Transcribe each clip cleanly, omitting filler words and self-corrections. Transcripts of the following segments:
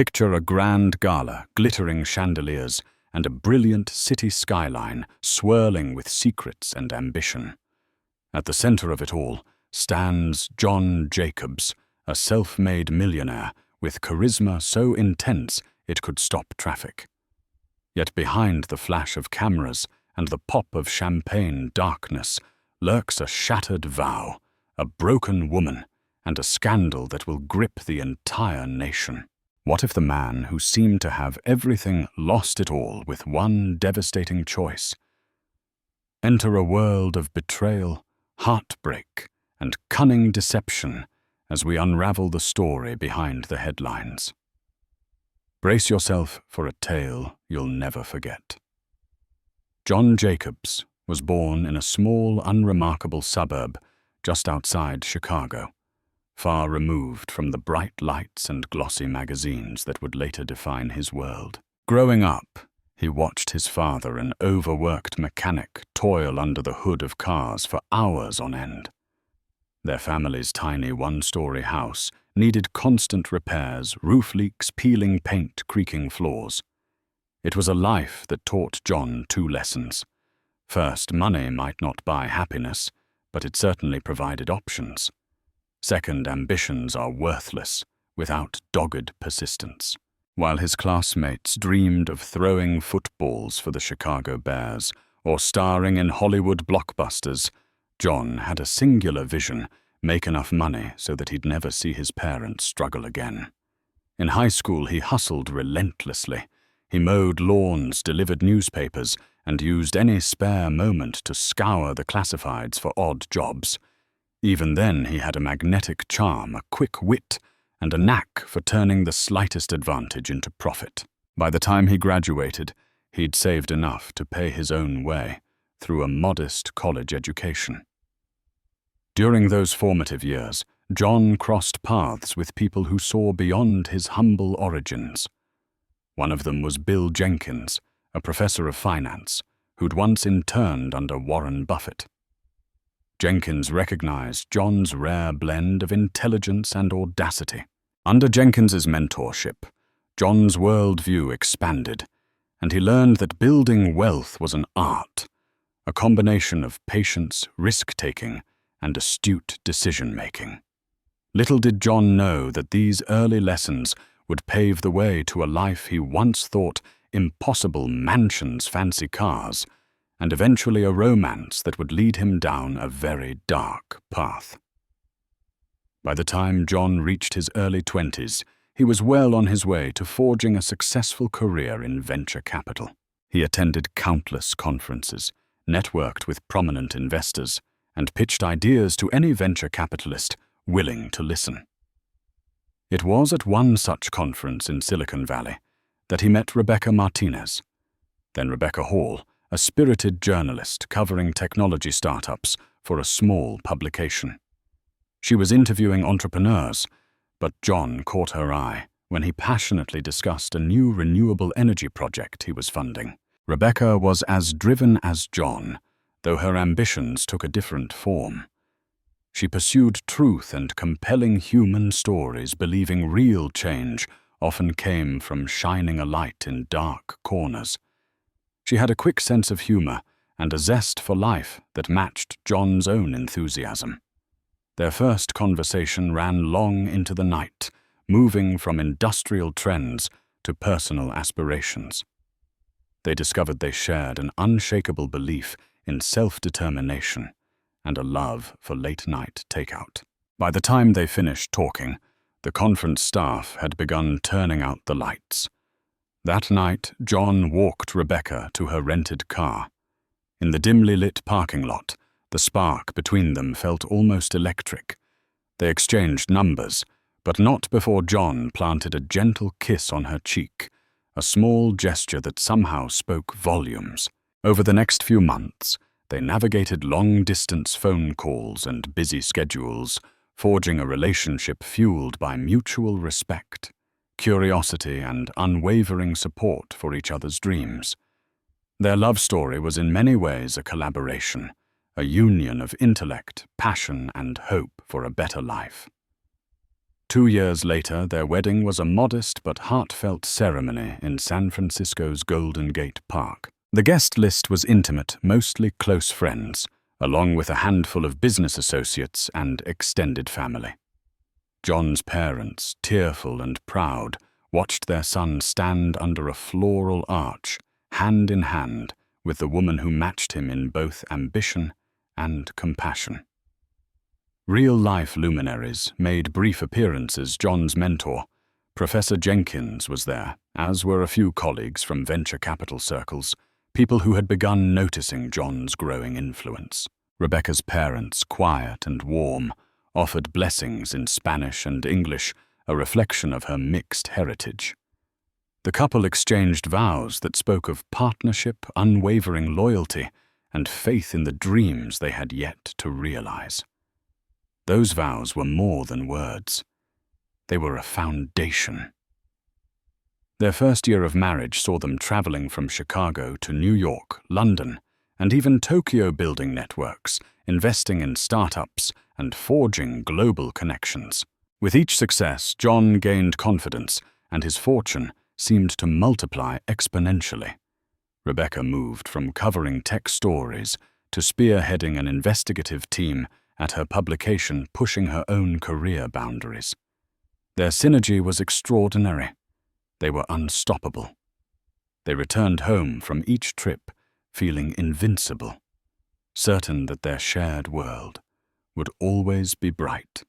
Picture a grand gala, glittering chandeliers, and a brilliant city skyline swirling with secrets and ambition. At the center of it all stands John Jacobs, a self-made millionaire with charisma so intense it could stop traffic. Yet behind the flash of cameras and the pop of champagne darkness lurks a shattered vow, a broken woman, and a scandal that will grip the entire nation. What if the man who seemed to have everything lost it all with one devastating choice? Enter a world of betrayal, heartbreak, and cunning deception as we unravel the story behind the headlines. Brace yourself for a tale you'll never forget. John Jacobs was born in a small, unremarkable suburb just outside Chicago, far removed from the bright lights and glossy magazines that would later define his world. Growing up, he watched his father, an overworked mechanic, toil under the hood of cars for hours on end. Their family's tiny one-story house needed constant repairs, roof leaks, peeling paint, creaking floors. It was a life that taught John two lessons. First, money might not buy happiness, but it certainly provided options. Second, ambitions are worthless without dogged persistence. While his classmates dreamed of throwing footballs for the Chicago Bears or starring in Hollywood blockbusters, John had a singular vision: make enough money so that he'd never see his parents struggle again. In high school, he hustled relentlessly. He mowed lawns, delivered newspapers, and used any spare moment to scour the classifieds for odd jobs. Even then, he had a magnetic charm, a quick wit, and a knack for turning the slightest advantage into profit. By the time he graduated, he'd saved enough to pay his own way through a modest college education. During those formative years, John crossed paths with people who saw beyond his humble origins. One of them was Bill Jenkins, a professor of finance, who'd once interned under Warren Buffett. Jenkins recognized John's rare blend of intelligence and audacity. Under Jenkins's mentorship, John's worldview expanded, and he learned that building wealth was an art, a combination of patience, risk-taking, and astute decision-making. Little did John know that these early lessons would pave the way to a life he once thought impossible: mansions, fancy cars, and eventually a romance that would lead him down a very dark path. By the time John reached his early 20s, he was well on his way to forging a successful career in venture capital. He attended countless conferences, networked with prominent investors, and pitched ideas to any venture capitalist willing to listen. It was at one such conference in Silicon Valley that he met Rebecca Martinez, then Rebecca Hall, a spirited journalist covering technology startups for a small publication. She was interviewing entrepreneurs, but John caught her eye when he passionately discussed a new renewable energy project he was funding. Rebecca was as driven as John, though her ambitions took a different form. She pursued truth and compelling human stories, believing real change often came from shining a light in dark corners. She had a quick sense of humor and a zest for life that matched John's own enthusiasm. Their first conversation ran long into the night, moving from industrial trends to personal aspirations. They discovered they shared an unshakable belief in self-determination and a love for late-night takeout. By the time they finished talking, the conference staff had begun turning out the lights. That night, John walked Rebecca to her rented car. In the dimly lit parking lot, the spark between them felt almost electric. They exchanged numbers, but not before John planted a gentle kiss on her cheek, a small gesture that somehow spoke volumes. Over the next few months, they navigated long-distance phone calls and busy schedules, forging a relationship fueled by mutual respect, curiosity, and unwavering support for each other's dreams. Their love story was in many ways a collaboration, a union of intellect, passion, and hope for a better life. 2 years later, their wedding was a modest but heartfelt ceremony in San Francisco's Golden Gate Park. The guest list was intimate, mostly close friends, along with a handful of business associates and extended family. John's parents, tearful and proud, watched their son stand under a floral arch, hand in hand, with the woman who matched him in both ambition and compassion. Real-life luminaries made brief appearances. John's mentor, Professor Jenkins, was there, as were a few colleagues from venture capital circles, people who had begun noticing John's growing influence. Rebecca's parents, quiet and warm, offered blessings in Spanish and English, a reflection of her mixed heritage. The couple exchanged vows that spoke of partnership, unwavering loyalty, and faith in the dreams they had yet to realize. Those vows were more than words. They were a foundation. Their first year of marriage saw them traveling from Chicago to New York, London, and even Tokyo, building networks, investing in startups, and forging global connections. With each success, John gained confidence, and his fortune seemed to multiply exponentially. Rebecca moved from covering tech stories to spearheading an investigative team at her publication, pushing her own career boundaries. Their synergy was extraordinary. They were unstoppable. They returned home from each trip feeling invincible, certain that their shared world would always be bright.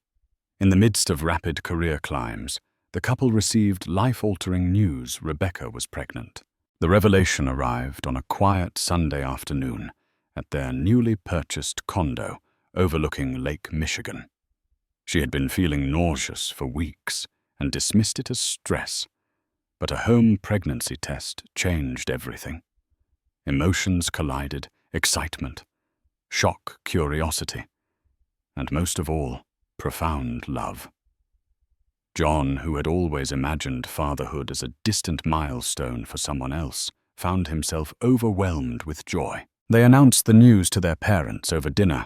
In the midst of rapid career climbs, the couple received life-altering news: Rebecca was pregnant. The revelation arrived on a quiet Sunday afternoon at their newly purchased condo overlooking Lake Michigan. She had been feeling nauseous for weeks and dismissed it as stress, but a home pregnancy test changed everything. Emotions collided: excitement, shock, curiosity, and most of all, profound love. John, who had always imagined fatherhood as a distant milestone for someone else, found himself overwhelmed with joy. They announced the news to their parents over dinner,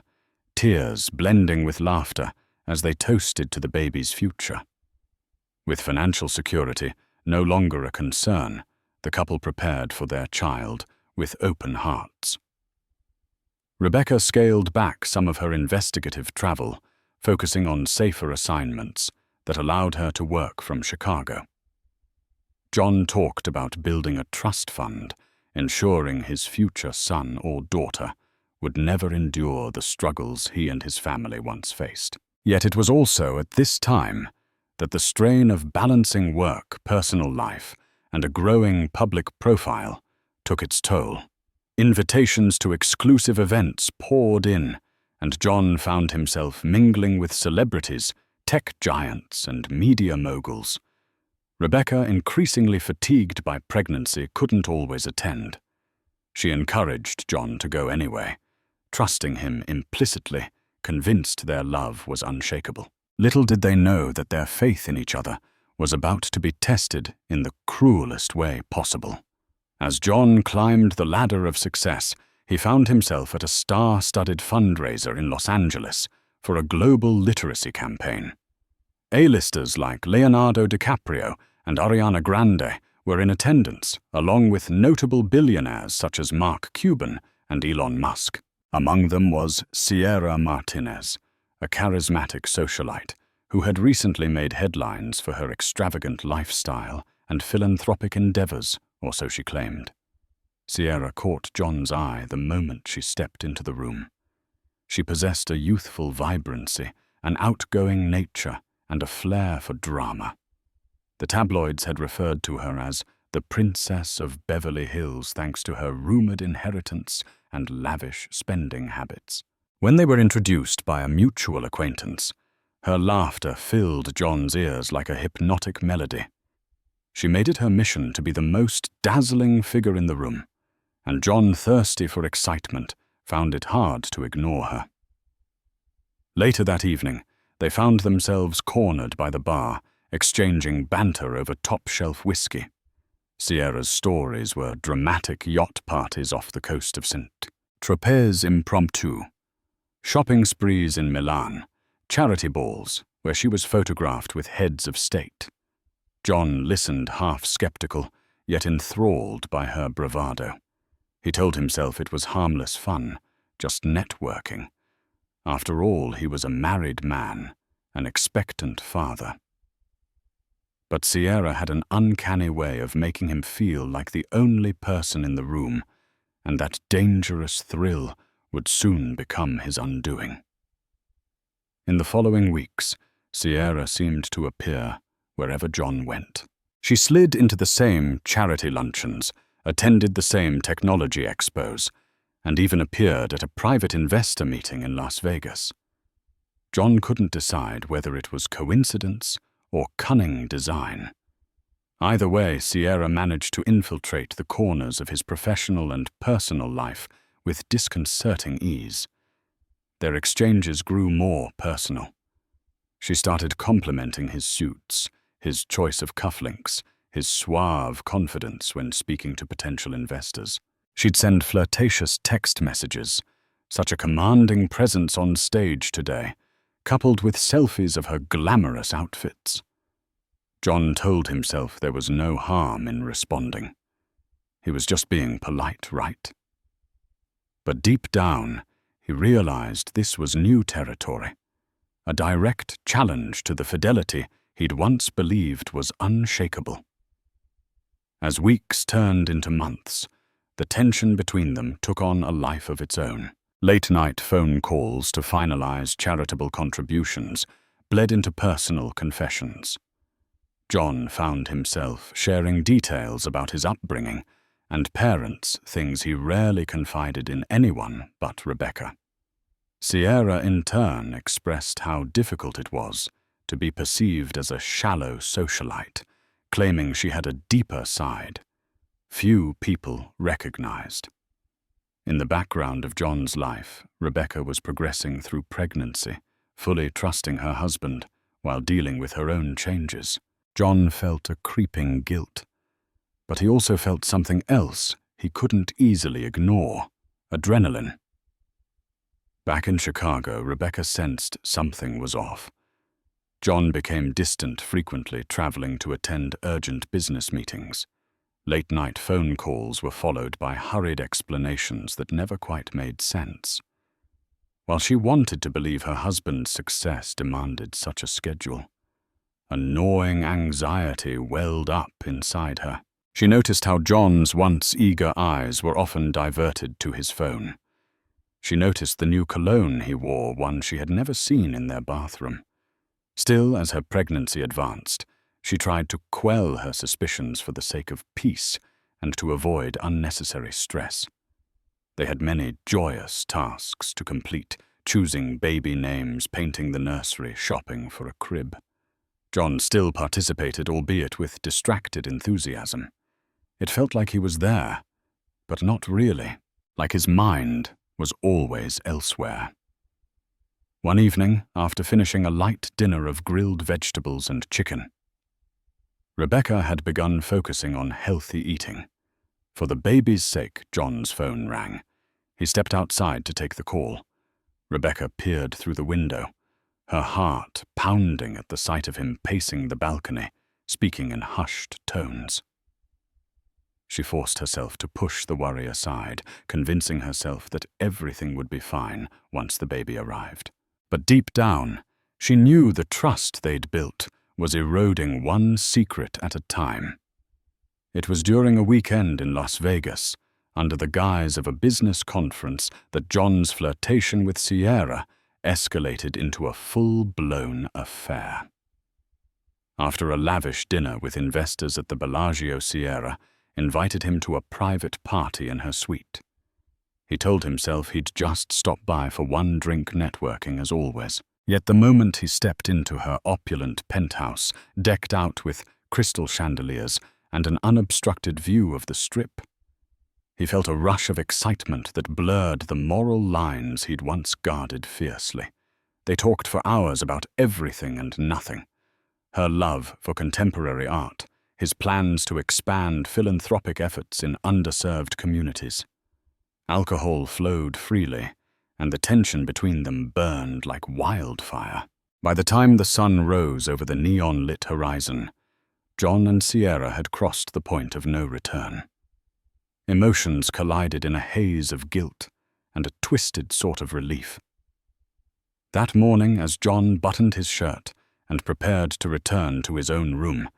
tears blending with laughter as they toasted to the baby's future. With financial security no longer a concern, the couple prepared for their child with open hearts. Rebecca scaled back some of her investigative travel, focusing on safer assignments that allowed her to work from Chicago. John talked about building a trust fund, ensuring his future son or daughter would never endure the struggles he and his family once faced. Yet it was also at this time that the strain of balancing work, personal life, and a growing public profile took its toll. Invitations to exclusive events poured in, and John found himself mingling with celebrities, tech giants, and media moguls. Rebecca, increasingly fatigued by pregnancy, couldn't always attend. She encouraged John to go anyway, trusting him implicitly, convinced their love was unshakable. Little did they know that their faith in each other was about to be tested in the cruelest way possible. As John climbed the ladder of success, he found himself at a star-studded fundraiser in Los Angeles for a global literacy campaign. A-listers like Leonardo DiCaprio and Ariana Grande were in attendance, along with notable billionaires such as Mark Cuban and Elon Musk. Among them was Sierra Martinez, a charismatic socialite who had recently made headlines for her extravagant lifestyle and philanthropic endeavors, or so she claimed. Sierra caught John's eye the moment she stepped into the room. She possessed a youthful vibrancy, an outgoing nature, and a flair for drama. The tabloids had referred to her as the Princess of Beverly Hills thanks to her rumored inheritance and lavish spending habits. When they were introduced by a mutual acquaintance, her laughter filled John's ears like a hypnotic melody. She made it her mission to be the most dazzling figure in the room, and John, thirsty for excitement, found it hard to ignore her. Later that evening, they found themselves cornered by the bar, exchanging banter over top-shelf whiskey. Sierra's stories were dramatic yacht parties off the coast of Saint-Tropez impromptu, shopping sprees in Milan, charity balls, where she was photographed with heads of state. John listened half-skeptical, yet enthralled by her bravado. He told himself it was harmless fun, just networking. After all, he was a married man, an expectant father. But Sierra had an uncanny way of making him feel like the only person in the room, and that dangerous thrill would soon become his undoing. In the following weeks, Sierra seemed to appear wherever John went. She slid into the same charity luncheons, attended the same technology expos, and even appeared at a private investor meeting in Las Vegas. John couldn't decide whether it was coincidence or cunning design. Either way, Sierra managed to infiltrate the corners of his professional and personal life with disconcerting ease. Their exchanges grew more personal. She started complimenting his suits, his choice of cufflinks, his suave confidence when speaking to potential investors. She'd send flirtatious text messages, such a commanding presence on stage today, coupled with selfies of her glamorous outfits. John told himself there was no harm in responding. He was just being polite, right? But deep down, he realized this was new territory, a direct challenge to the fidelity he'd once believed was unshakable. As weeks turned into months, the tension between them took on a life of its own. Late-night phone calls to finalize charitable contributions bled into personal confessions. John found himself sharing details about his upbringing and parents, things he rarely confided in anyone but Rebecca. Sierra, in turn, expressed how difficult it was to be perceived as a shallow socialite, claiming she had a deeper side few people recognized. In the background of John's life, Rebecca was progressing through pregnancy, fully trusting her husband while dealing with her own changes. John felt a creeping guilt, but he also felt something else he couldn't easily ignore: adrenaline. Back in Chicago, Rebecca sensed something was off. John became distant, frequently traveling to attend urgent business meetings. Late-night phone calls were followed by hurried explanations that never quite made sense. While she wanted to believe her husband's success demanded such a schedule, a gnawing anxiety welled up inside her. She noticed how John's once eager eyes were often diverted to his phone. She noticed the new cologne he wore, one she had never seen in their bathroom. Still, as her pregnancy advanced, she tried to quell her suspicions for the sake of peace and to avoid unnecessary stress. They had many joyous tasks to complete, choosing baby names, painting the nursery, shopping for a crib. John still participated, albeit with distracted enthusiasm. It felt like he was there, but not really, like his mind was always elsewhere. One evening, after finishing a light dinner of grilled vegetables and chicken, Rebecca had begun focusing on healthy eating. For the baby's sake, John's phone rang. He stepped outside to take the call. Rebecca peered through the window, her heart pounding at the sight of him pacing the balcony, speaking in hushed tones. She forced herself to push the worry aside, convincing herself that everything would be fine once the baby arrived. But deep down, she knew the trust they'd built was eroding one secret at a time. It was during a weekend in Las Vegas, under the guise of a business conference, that John's flirtation with Sierra escalated into a full-blown affair. After a lavish dinner with investors at the Bellagio, Sierra invited him to a private party in her suite. He told himself he'd just stop by for one drink, networking as always. Yet the moment he stepped into her opulent penthouse, decked out with crystal chandeliers and an unobstructed view of the Strip, he felt a rush of excitement that blurred the moral lines he'd once guarded fiercely. They talked for hours about everything and nothing: her love for contemporary art, his plans to expand philanthropic efforts in underserved communities. Alcohol flowed freely, and the tension between them burned like wildfire. By the time the sun rose over the neon-lit horizon, John and Sierra had crossed the point of no return. Emotions collided in a haze of guilt and a twisted sort of relief. That morning, as John buttoned his shirt and prepared to return to his own room,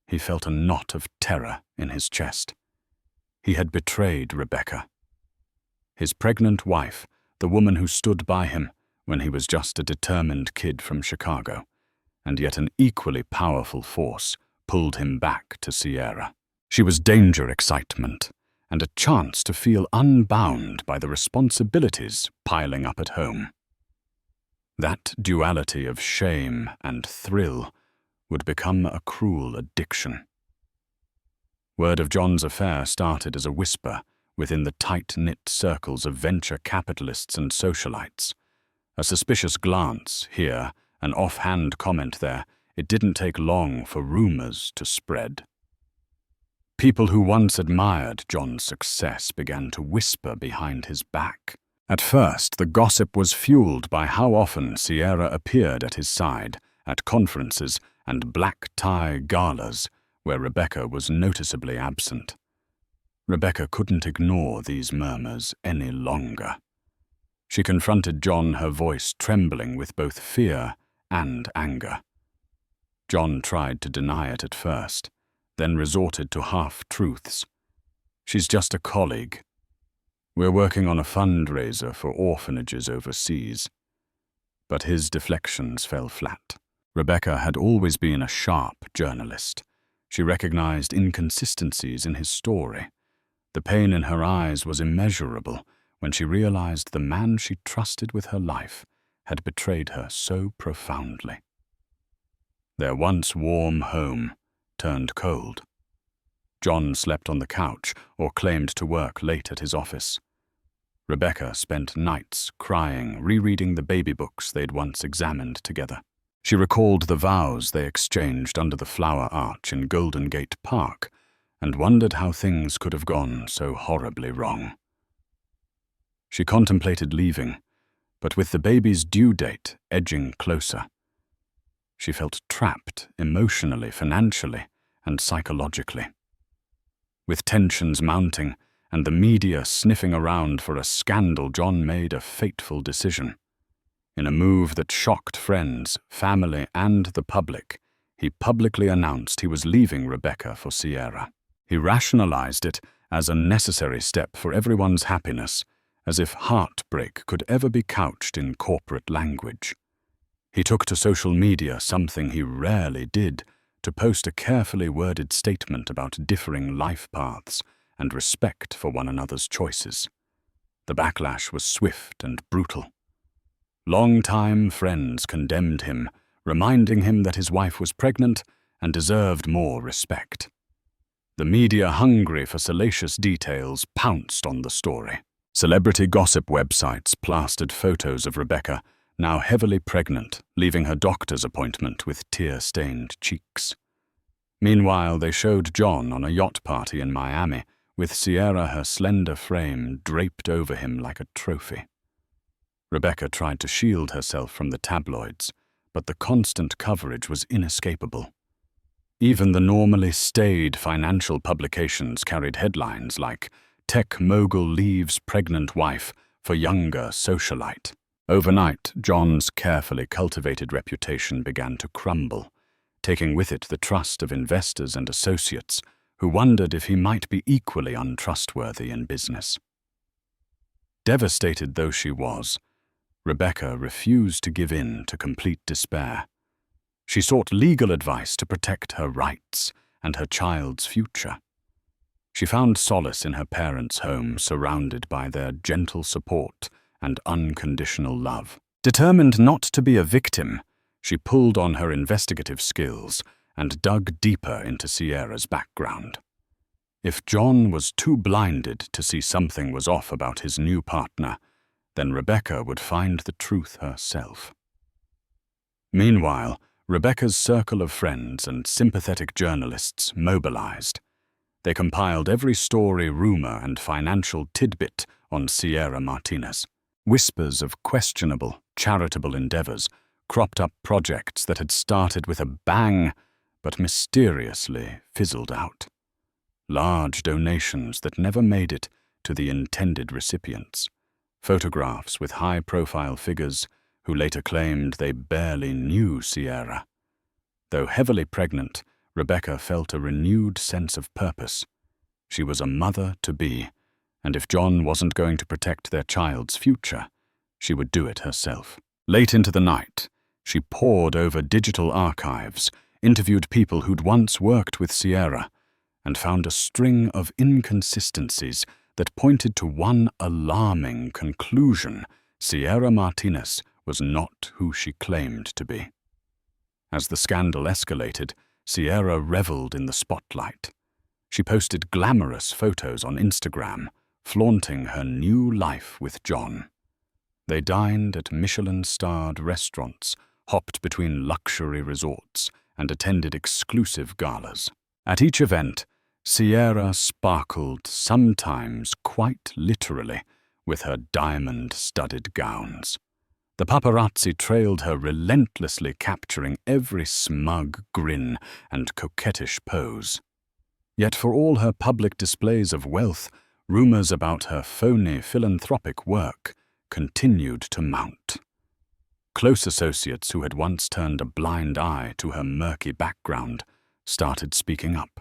he felt a knot of terror in his chest. He had betrayed Rebecca. His pregnant wife, the woman who stood by him when he was just a determined kid from Chicago, and yet an equally powerful force pulled him back to Sierra. She was danger excitement, and a chance to feel unbound by the responsibilities piling up at home. That duality of shame and thrill would become a cruel addiction. Word of John's affair started as a whisper within the tight-knit circles of venture capitalists and socialites. A suspicious glance here, an offhand comment there. It didn't take long for rumors to spread. People who once admired John's success began to whisper behind his back. At first, the gossip was fueled by how often Sierra appeared at his side at conferences and black-tie galas where Rebecca was noticeably absent. Rebecca couldn't ignore these murmurs any longer. She confronted John, her voice trembling with both fear and anger. John tried to deny it at first, then resorted to half-truths. "She's just a colleague. We're working on a fundraiser for orphanages overseas." But his deflections fell flat. Rebecca had always been a sharp journalist. She recognized inconsistencies in his story. The pain in her eyes was immeasurable when she realized the man she trusted with her life had betrayed her so profoundly. Their once warm home turned cold. John slept on the couch or claimed to work late at his office. Rebecca spent nights crying, rereading the baby books they'd once examined together. She recalled the vows they exchanged under the flower arch in Golden Gate Park and wondered how things could have gone so horribly wrong. She contemplated leaving, but with the baby's due date edging closer, she felt trapped emotionally, financially, and psychologically. With tensions mounting and the media sniffing around for a scandal, John made a fateful decision. In a move that shocked friends, family, and the public, he publicly announced he was leaving Rebecca for Sierra. He rationalized it as a necessary step for everyone's happiness, as if heartbreak could ever be couched in corporate language. He took to social media, something he rarely did, to post a carefully worded statement about differing life paths and respect for one another's choices. The backlash was swift and brutal. Long-time friends condemned him, reminding him that his wife was pregnant and deserved more respect. The media, hungry for salacious details, pounced on the story. Celebrity gossip websites plastered photos of Rebecca, now heavily pregnant, leaving her doctor's appointment with tear-stained cheeks. Meanwhile, they showed John on a yacht party in Miami, with Sierra, her slender frame, draped over him like a trophy. Rebecca tried to shield herself from the tabloids, but the constant coverage was inescapable. Even the normally staid financial publications carried headlines like "Tech Mogul Leaves Pregnant Wife for Younger Socialite." Overnight, John's carefully cultivated reputation began to crumble, taking with it the trust of investors and associates who wondered if he might be equally untrustworthy in business. Devastated though she was, Rebecca refused to give in to complete despair. She sought legal advice to protect her rights and her child's future. She found solace in her parents' home, surrounded by their gentle support and unconditional love. Determined not to be a victim, she pulled on her investigative skills and dug deeper into Sierra's background. If John was too blinded to see something was off about his new partner, then Rebecca would find the truth herself. Meanwhile, Rebecca's circle of friends and sympathetic journalists mobilized. They compiled every story, rumor, and financial tidbit on Sierra Martinez. Whispers of questionable, charitable endeavors cropped-up projects that had started with a bang but mysteriously fizzled out. Large donations that never made it to the intended recipients. Photographs with high-profile figures who later claimed they barely knew Sierra. Though heavily pregnant, Rebecca felt a renewed sense of purpose. She was a mother-to-be, and if John wasn't going to protect their child's future, she would do it herself. Late into the night, she pored over digital archives, interviewed people who'd once worked with Sierra, and found a string of inconsistencies that pointed to one alarming conclusion: Sierra Martinez was not who she claimed to be. As the scandal escalated, Sierra reveled in the spotlight. She posted glamorous photos on Instagram, flaunting her new life with John. They dined at Michelin-starred restaurants, hopped between luxury resorts, and attended exclusive galas. At each event, Sierra sparkled, sometimes quite literally, with her diamond-studded gowns. The paparazzi trailed her relentlessly, capturing every smug grin and coquettish pose. Yet for all her public displays of wealth, rumors about her phony philanthropic work continued to mount. Close associates who had once turned a blind eye to her murky background started speaking up.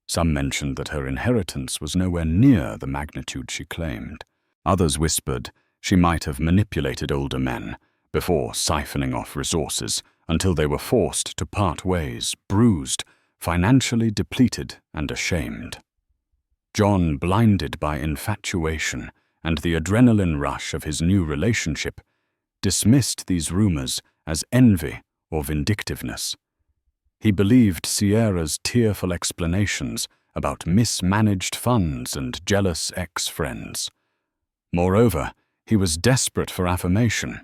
Some mentioned that her inheritance was nowhere near the magnitude she claimed. Others whispered she might have manipulated older men before siphoning off resources until they were forced to part ways, bruised, financially depleted and ashamed. John, blinded by infatuation and the adrenaline rush of his new relationship, dismissed these rumors as envy or vindictiveness. He believed Sierra's tearful explanations about mismanaged funds and jealous ex-friends. Moreover, he was desperate for affirmation.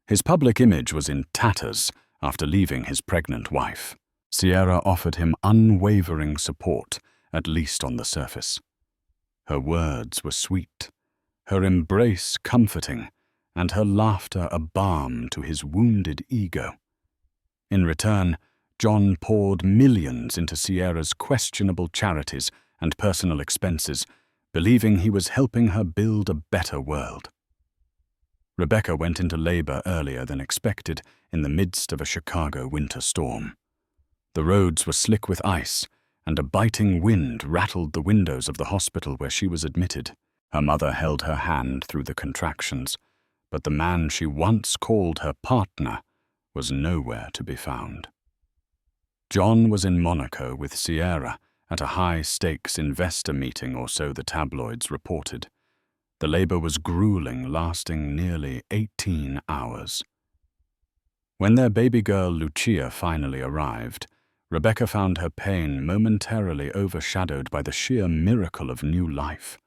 His public image was in tatters after leaving his pregnant wife. Sierra offered him unwavering support, at least on the surface. Her words were sweet, her embrace comforting, and her laughter a balm to his wounded ego. In return, John poured millions into Sierra's questionable charities and personal expenses, believing he was helping her build a better world. Rebecca went into labor earlier than expected in the midst of a Chicago winter storm. The roads were slick with ice, and a biting wind rattled the windows of the hospital where she was admitted. Her mother held her hand through the contractions, but the man she once called her partner was nowhere to be found. John was in Monaco with Sierra at a high-stakes investor meeting, or so the tabloids reported. The labor was grueling, lasting nearly 18 hours. When their baby girl Lucia finally arrived, Rebecca found her pain momentarily overshadowed by the sheer miracle of new life.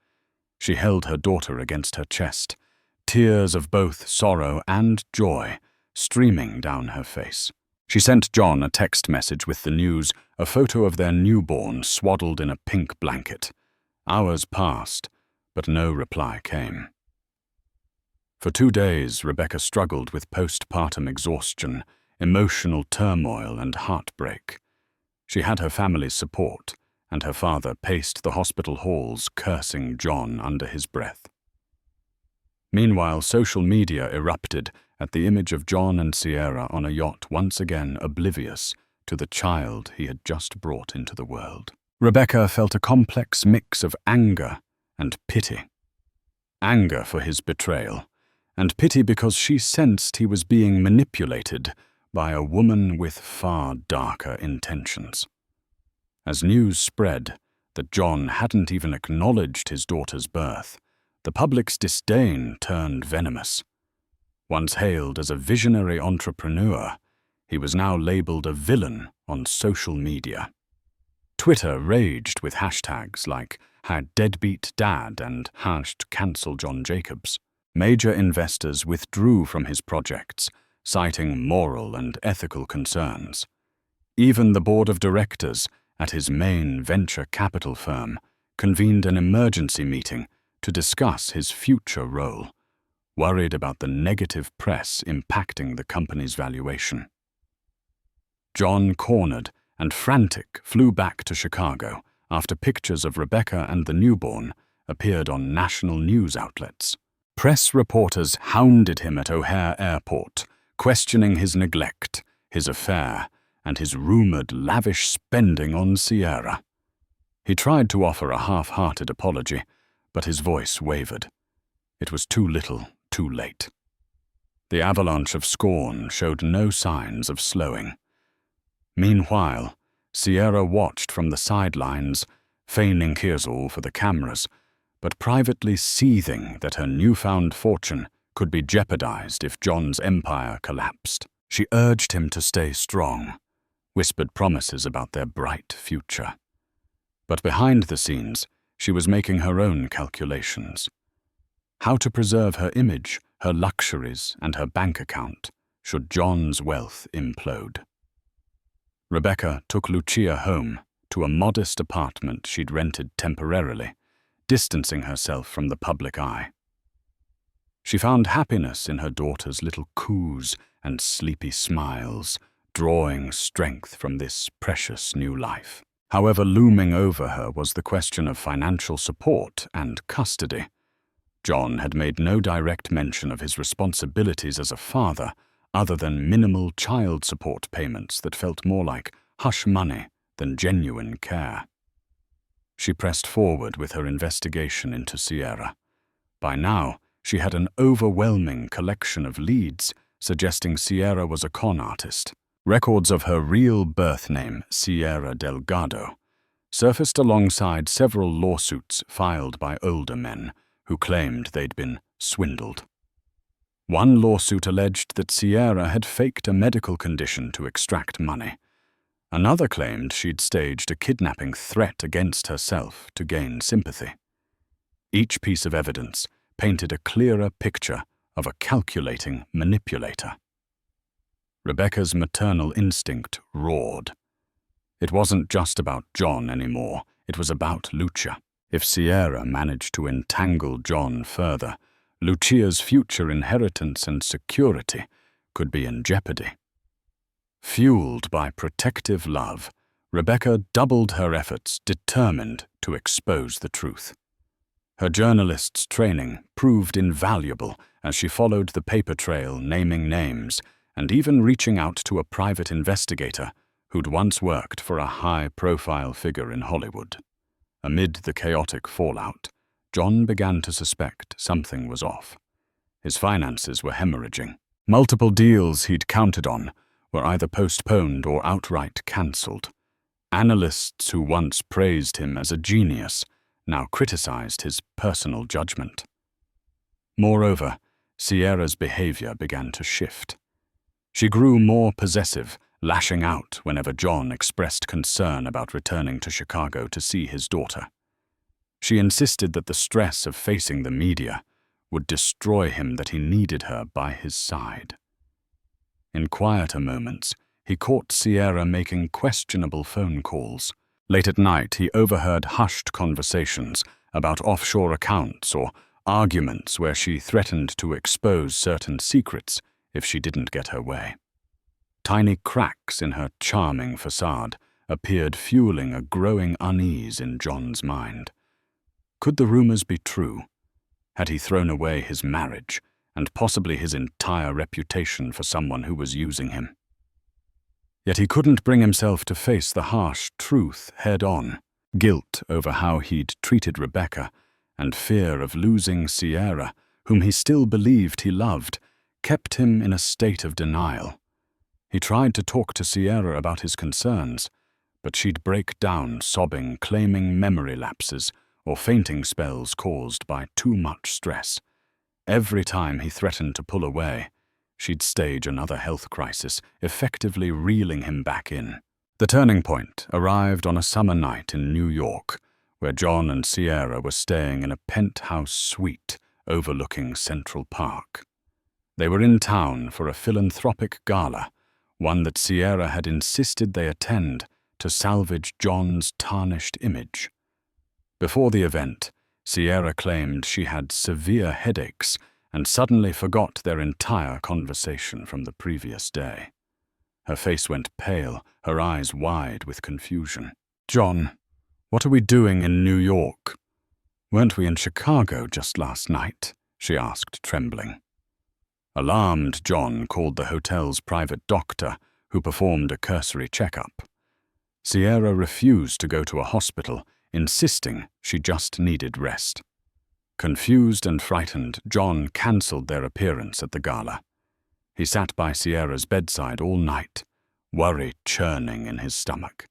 She held her daughter against her chest, tears of both sorrow and joy streaming down her face. She sent John a text message with the news, a photo of their newborn swaddled in a pink blanket. Hours passed, but no reply came. For 2 days, Rebecca struggled with postpartum exhaustion, emotional turmoil, and heartbreak. She had her family's support, and her father paced the hospital halls, cursing John under his breath. Meanwhile, social media erupted at the image of John and Sierra on a yacht, once again oblivious to the child he had just brought into the world. Rebecca felt a complex mix of anger and pity. Anger for his betrayal, and pity because she sensed he was being manipulated by a woman with far darker intentions. As news spread that John hadn't even acknowledged his daughter's birth, the public's disdain turned venomous. Once hailed as a visionary entrepreneur, he was now labeled a villain on social media. Twitter raged with hashtags like #deadbeatdad and #canceljohnjacobs. Major investors withdrew from his projects, citing moral and ethical concerns. Even the board of directors at his main venture capital firm convened an emergency meeting to discuss his future role. worried about the negative press impacting the company's valuation. John, cornered and frantic, flew back to Chicago after pictures of Rebecca and the newborn appeared on national news outlets. Press reporters hounded him at O'Hare Airport, questioning his neglect, his affair, and his rumored lavish spending on Sierra. He tried to offer a half-hearted apology, but his voice wavered. It was too little, too late. The avalanche of scorn showed no signs of slowing. Meanwhile, Sierra watched from the sidelines, feigning Kearsall for the cameras, but privately seething that her newfound fortune could be jeopardized if John's empire collapsed. She urged him to stay strong, whispered promises about their bright future. But behind the scenes, she was making her own calculations. How to preserve her image, her luxuries, and her bank account should John's wealth implode. Rebecca took Lucia home to a modest apartment she'd rented temporarily, distancing herself from the public eye. She found happiness in her daughter's little coos and sleepy smiles, drawing strength from this precious new life. However, looming over her was the question of financial support and custody. John had made no direct mention of his responsibilities as a father, other than minimal child support payments that felt more like hush money than genuine care. She pressed forward with her investigation into Sierra. By now, she had an overwhelming collection of leads suggesting Sierra was a con artist. Records of her real birth name, Sierra Delgado, surfaced alongside several lawsuits filed by older men who claimed they'd been swindled. One lawsuit alleged that Sierra had faked a medical condition to extract money. Another claimed she'd staged a kidnapping threat against herself to gain sympathy. Each piece of evidence painted a clearer picture of a calculating manipulator. Rebecca's maternal instinct roared. It wasn't just about John anymore, it was about Lucia. If Sierra managed to entangle John further, Lucia's future inheritance and security could be in jeopardy. Fueled by protective love, Rebecca doubled her efforts, determined to expose the truth. Her journalist's training proved invaluable as she followed the paper trail, naming names, and even reaching out to a private investigator who'd once worked for a high-profile figure in Hollywood. Amid the chaotic fallout, John began to suspect something was off. His finances were hemorrhaging. Multiple deals he'd counted on were either postponed or outright cancelled. Analysts who once praised him as a genius now criticized his personal judgment. Moreover, Sierra's behavior began to shift. She grew more possessive, lashing out whenever John expressed concern about returning to Chicago to see his daughter. She insisted that the stress of facing the media would destroy him, that he needed her by his side. In quieter moments, he caught Sierra making questionable phone calls. Late at night, he overheard hushed conversations about offshore accounts or arguments where she threatened to expose certain secrets if she didn't get her way. Tiny cracks in her charming facade appeared, fueling a growing unease in John's mind. Could the rumors be true? Had he thrown away his marriage and possibly his entire reputation for someone who was using him? Yet he couldn't bring himself to face the harsh truth head-on. Guilt over how he'd treated Rebecca and fear of losing Sierra, whom he still believed he loved, kept him in a state of denial. He tried to talk to Sierra about his concerns, but she'd break down sobbing, claiming memory lapses or fainting spells caused by too much stress. Every time he threatened to pull away, she'd stage another health crisis, effectively reeling him back in. The turning point arrived on a summer night in New York, where John and Sierra were staying in a penthouse suite overlooking Central Park. They were in town for a philanthropic gala, one that Sierra had insisted they attend to salvage John's tarnished image. Before the event, Sierra claimed she had severe headaches and suddenly forgot their entire conversation from the previous day. Her face went pale, her eyes wide with confusion. "John, what are we doing in New York? Weren't we in Chicago just last night?" she asked, trembling. Alarmed, John called the hotel's private doctor, who performed a cursory checkup. Sierra refused to go to a hospital, insisting she just needed rest. Confused and frightened, John cancelled their appearance at the gala. He sat by Sierra's bedside all night, worry churning in his stomach.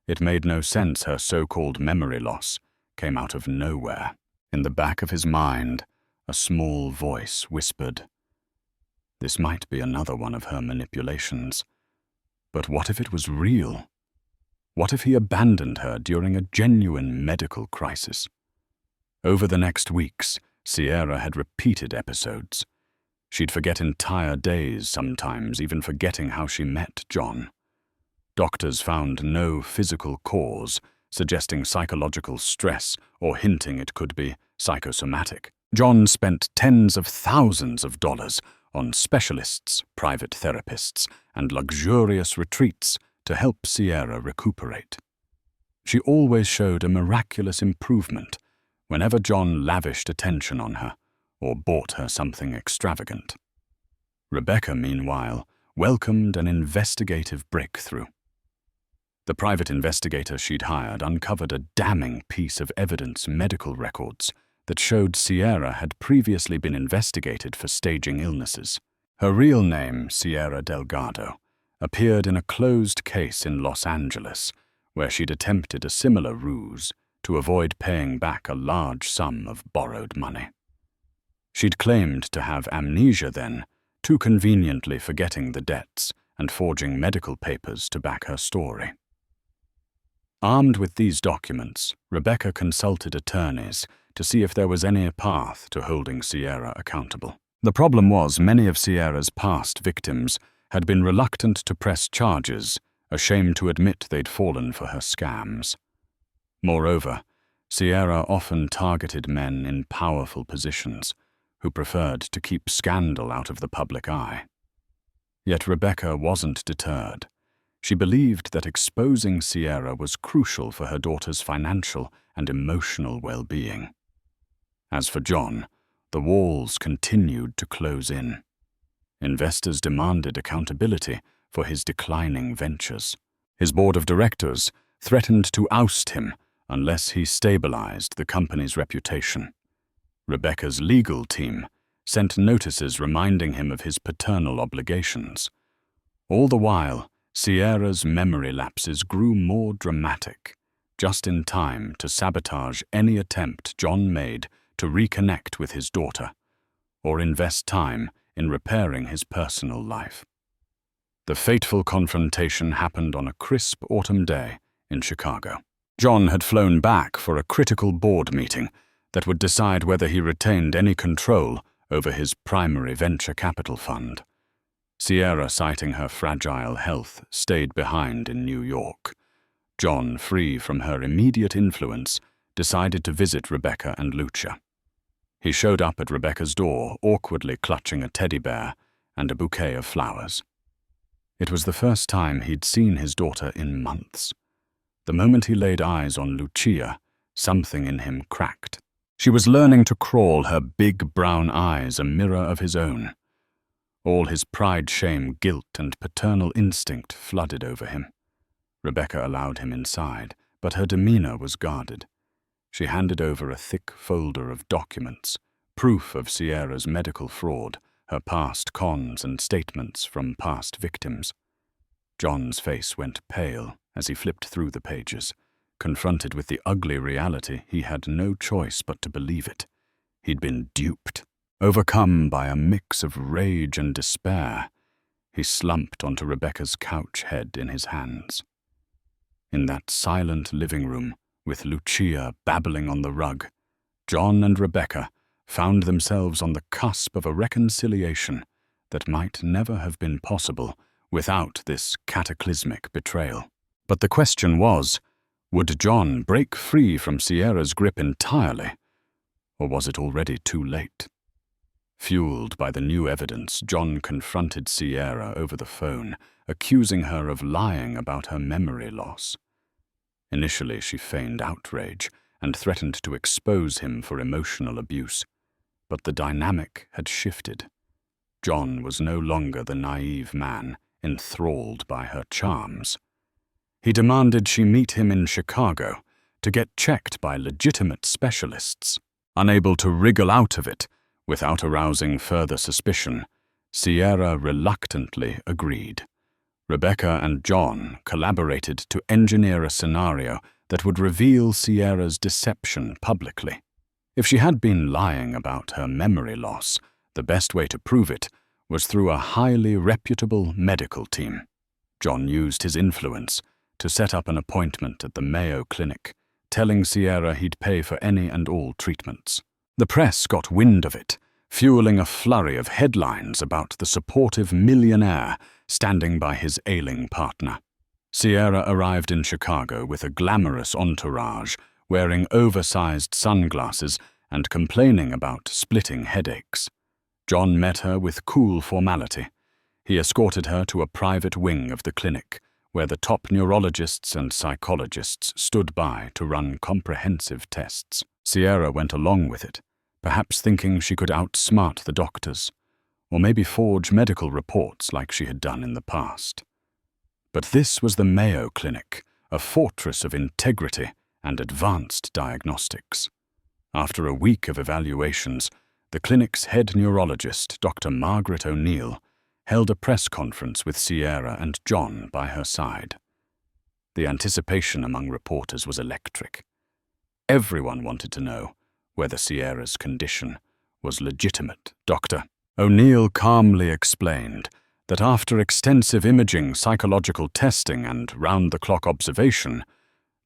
It made no sense her so-called memory loss came out of nowhere. In the back of his mind, a small voice whispered, "This might be another one of her manipulations. But what if it was real? What if he abandoned her during a genuine medical crisis?" Over the next weeks, Sierra had repeated episodes. She'd forget entire days, sometimes even forgetting how she met John. Doctors found no physical cause, suggesting psychological stress or hinting it could be psychosomatic. John spent tens of thousands of dollars on specialists, private therapists, and luxurious retreats to help Sierra recuperate. She always showed a miraculous improvement whenever John lavished attention on her or bought her something extravagant. Rebecca, meanwhile, welcomed an investigative breakthrough. The private investigator she'd hired uncovered a damning piece of evidence, medical records, that showed Sierra had previously been investigated for staging illnesses. Her real name, Sierra Delgado, appeared in a closed case in Los Angeles, where she'd attempted a similar ruse to avoid paying back a large sum of borrowed money. She'd claimed to have amnesia then, too conveniently forgetting the debts and forging medical papers to back her story. Armed with these documents, Rebecca consulted attorneys to see if there was any path to holding Sierra accountable. The problem was many of Sierra's past victims had been reluctant to press charges, ashamed to admit they'd fallen for her scams. Moreover, Sierra often targeted men in powerful positions who preferred to keep scandal out of the public eye. Yet Rebecca wasn't deterred. She believed that exposing Sierra was crucial for her daughter's financial and emotional well-being. As for John, the walls continued to close in. Investors demanded accountability for his declining ventures. His board of directors threatened to oust him unless he stabilized the company's reputation. Rebecca's legal team sent notices reminding him of his paternal obligations. All the while, Sierra's memory lapses grew more dramatic, just in time to sabotage any attempt John made to reconnect with his daughter or invest time in repairing his personal life. The fateful confrontation happened on a crisp autumn day in Chicago. John had flown back for a critical board meeting that would decide whether he retained any control over his primary venture capital fund. Sierra, citing her fragile health, stayed behind in New York. John, free from her immediate influence, decided to visit Rebecca and Lucia. He showed up at Rebecca's door, awkwardly clutching a teddy bear and a bouquet of flowers. It was the first time he'd seen his daughter in months. The moment he laid eyes on Lucia, something in him cracked. She was learning to crawl, her big brown eyes a mirror of his own. All his pride, shame, guilt, and paternal instinct flooded over him. Rebecca allowed him inside, but her demeanor was guarded. She handed over a thick folder of documents, proof of Sierra's medical fraud, her past cons and statements from past victims. John's face went pale as he flipped through the pages. Confronted with the ugly reality, he had no choice but to believe it. He'd been duped. Overcome by a mix of rage and despair, he slumped onto Rebecca's couch, head in his hands. In that silent living room, with Lucia babbling on the rug, John and Rebecca found themselves on the cusp of a reconciliation that might never have been possible without this cataclysmic betrayal. But the question was, would John break free from Sierra's grip entirely, or was it already too late? Fueled by the new evidence, John confronted Sierra over the phone, accusing her of lying about her memory loss. Initially, she feigned outrage and threatened to expose him for emotional abuse, but the dynamic had shifted. John was no longer the naive man, enthralled by her charms. He demanded she meet him in Chicago to get checked by legitimate specialists. Unable to wriggle out of it without arousing further suspicion, Sierra reluctantly agreed. Rebecca and John collaborated to engineer a scenario that would reveal Sierra's deception publicly. If she had been lying about her memory loss, the best way to prove it was through a highly reputable medical team. John used his influence to set up an appointment at the Mayo Clinic, telling Sierra he'd pay for any and all treatments. The press got wind of it, fueling a flurry of headlines about the supportive millionaire standing by his ailing partner. Sierra arrived in Chicago with a glamorous entourage, wearing oversized sunglasses and complaining about splitting headaches. John met her with cool formality. He escorted her to a private wing of the clinic, where the top neurologists and psychologists stood by to run comprehensive tests. Sierra went along with it, perhaps thinking she could outsmart the doctors, or maybe forge medical reports like she had done in the past. But this was the Mayo Clinic, a fortress of integrity and advanced diagnostics. After a week of evaluations, the clinic's head neurologist, Dr. Margaret O'Neill, held a press conference with Sierra and John by her side. The anticipation among reporters was electric. Everyone wanted to know whether Sierra's condition was legitimate. Dr. O'Neill calmly explained that after extensive imaging, psychological testing, and round-the-clock observation,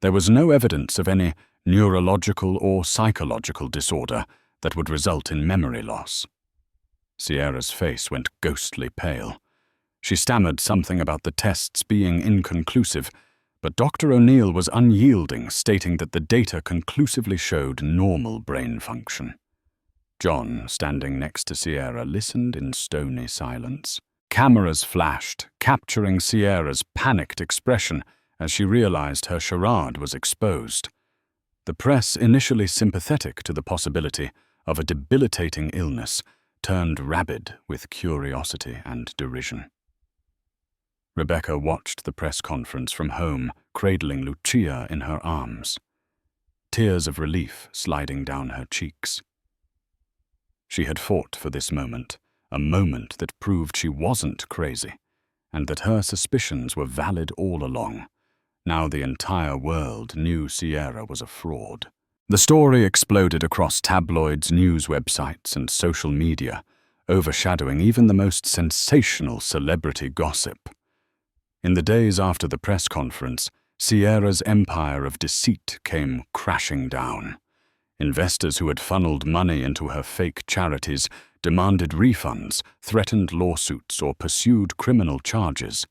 there was no evidence of any neurological or psychological disorder that would result in memory loss. Sierra's face went ghostly pale. She stammered something about the tests being inconclusive, but Dr. O'Neill was unyielding, stating that the data conclusively showed normal brain function. John, standing next to Sierra, listened in stony silence. Cameras flashed, capturing Sierra's panicked expression as she realized her charade was exposed. The press, initially sympathetic to the possibility of a debilitating illness, turned rabid with curiosity and derision. Rebecca watched the press conference from home, cradling Lucia in her arms, tears of relief sliding down her cheeks. She had fought for this moment, a moment that proved she wasn't crazy, and that her suspicions were valid all along. Now the entire world knew Sierra was a fraud. The story exploded across tabloids, news websites, and social media, overshadowing even the most sensational celebrity gossip. In the days after the press conference, Sierra's empire of deceit came crashing down. Investors who had funneled money into her fake charities demanded refunds, threatened lawsuits, or pursued criminal charges.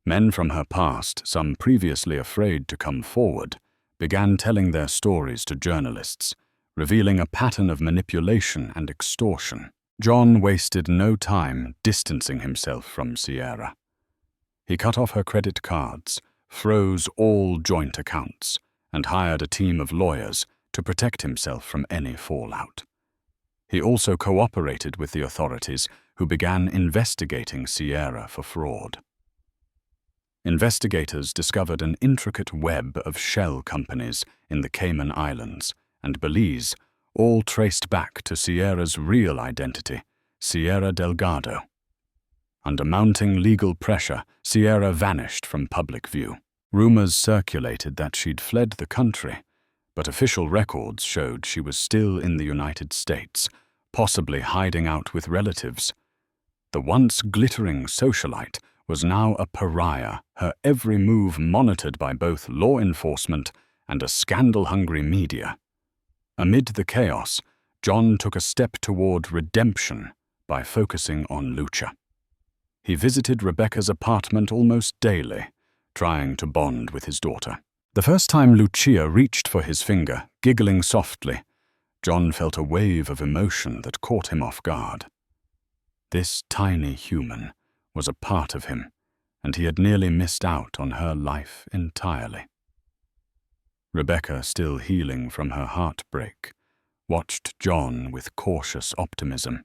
Men from her past, some previously afraid to come forward, began telling their stories to journalists, revealing a pattern of manipulation and extortion. John wasted no time distancing himself from Sierra. He cut off her credit cards, froze all joint accounts, and hired a team of lawyers to protect himself from any fallout. He also cooperated with the authorities, who began investigating Sierra for fraud. Investigators discovered an intricate web of shell companies in the Cayman Islands and Belize, all traced back to Sierra's real identity, Sierra Delgado. Under mounting legal pressure, Sierra vanished from public view. Rumors circulated that she'd fled the country, but official records showed she was still in the United States, possibly hiding out with relatives. The once glittering socialite was now a pariah, her every move monitored by both law enforcement and a scandal-hungry media. Amid the chaos, John took a step toward redemption by focusing on Lucia. He visited Rebecca's apartment almost daily, trying to bond with his daughter. The first time Lucia reached for his finger, giggling softly, John felt a wave of emotion that caught him off guard. This tiny human was a part of him, and he had nearly missed out on her life entirely. Rebecca, still healing from her heartbreak, watched John with cautious optimism.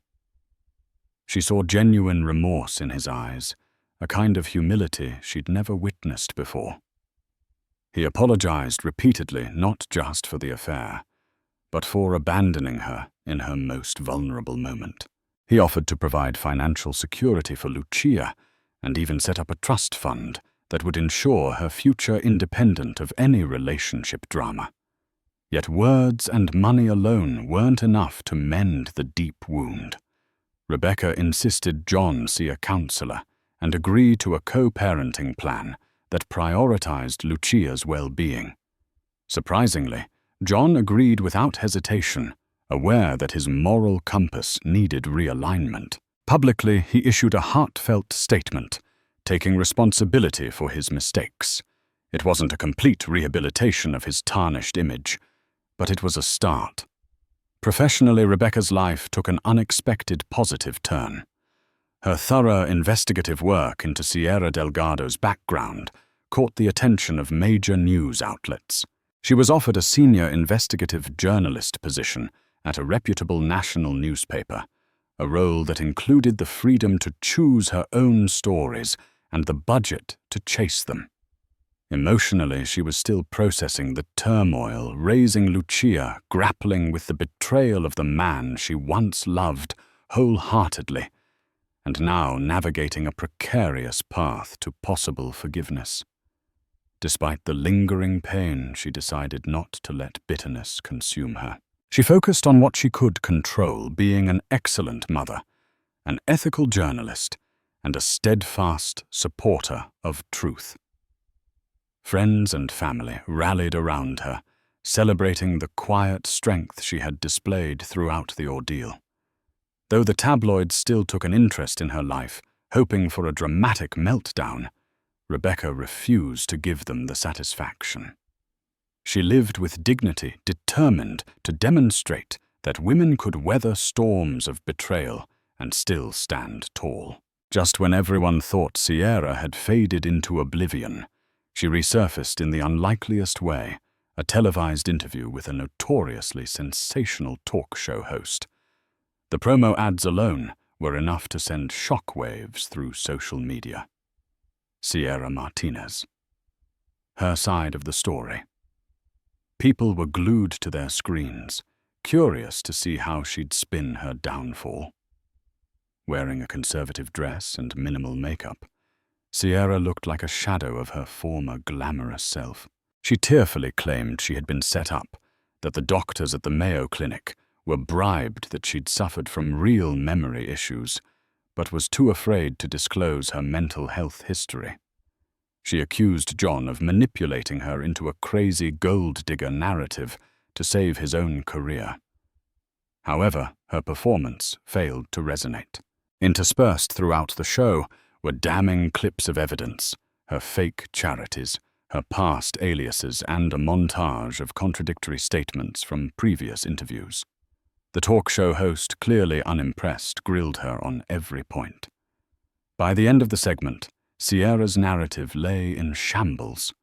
She saw genuine remorse in his eyes, a kind of humility she'd never witnessed before. He apologized repeatedly, not just for the affair, but for abandoning her in her most vulnerable moment. He offered to provide financial security for Lucia and even set up a trust fund that would ensure her future independent of any relationship drama. Yet words and money alone weren't enough to mend the deep wound. Rebecca insisted John see a counselor and agree to a co-parenting plan that prioritized Lucia's well-being. Surprisingly, John agreed without hesitation, aware that his moral compass needed realignment. Publicly, he issued a heartfelt statement, taking responsibility for his mistakes. It wasn't a complete rehabilitation of his tarnished image, but it was a start. Professionally, Rebecca's life took an unexpected positive turn. Her thorough investigative work into Sierra Delgado's background caught the attention of major news outlets. She was offered a senior investigative journalist position at a reputable national newspaper, a role that included the freedom to choose her own stories and the budget to chase them. Emotionally, she was still processing the turmoil, raising Lucia, grappling with the betrayal of the man she once loved wholeheartedly, and now navigating a precarious path to possible forgiveness. Despite the lingering pain, she decided not to let bitterness consume her. She focused on what she could control, being an excellent mother, an ethical journalist, and a steadfast supporter of truth. Friends and family rallied around her, celebrating the quiet strength she had displayed throughout the ordeal. Though the tabloids still took an interest in her life, hoping for a dramatic meltdown, Rebecca refused to give them the satisfaction. She lived with dignity, determined to demonstrate that women could weather storms of betrayal and still stand tall. Just when everyone thought Sierra had faded into oblivion, she resurfaced in the unlikeliest way, a televised interview with a notoriously sensational talk show host. The promo ads alone were enough to send shockwaves through social media. Sierra Martinez. Her side of the story. People were glued to their screens, curious to see how she'd spin her downfall. Wearing a conservative dress and minimal makeup, Sierra looked like a shadow of her former glamorous self. She tearfully claimed she had been set up, that the doctors at the Mayo Clinic were bribed, that she'd suffered from real memory issues, but was too afraid to disclose her mental health history. She accused John of manipulating her into a crazy gold-digger narrative to save his own career. However, her performance failed to resonate. Interspersed throughout the show were damning clips of evidence, her fake charities, her past aliases, and a montage of contradictory statements from previous interviews. The talk show host, clearly unimpressed, grilled her on every point. By the end of the segment, Sierra's narrative lay in shambles.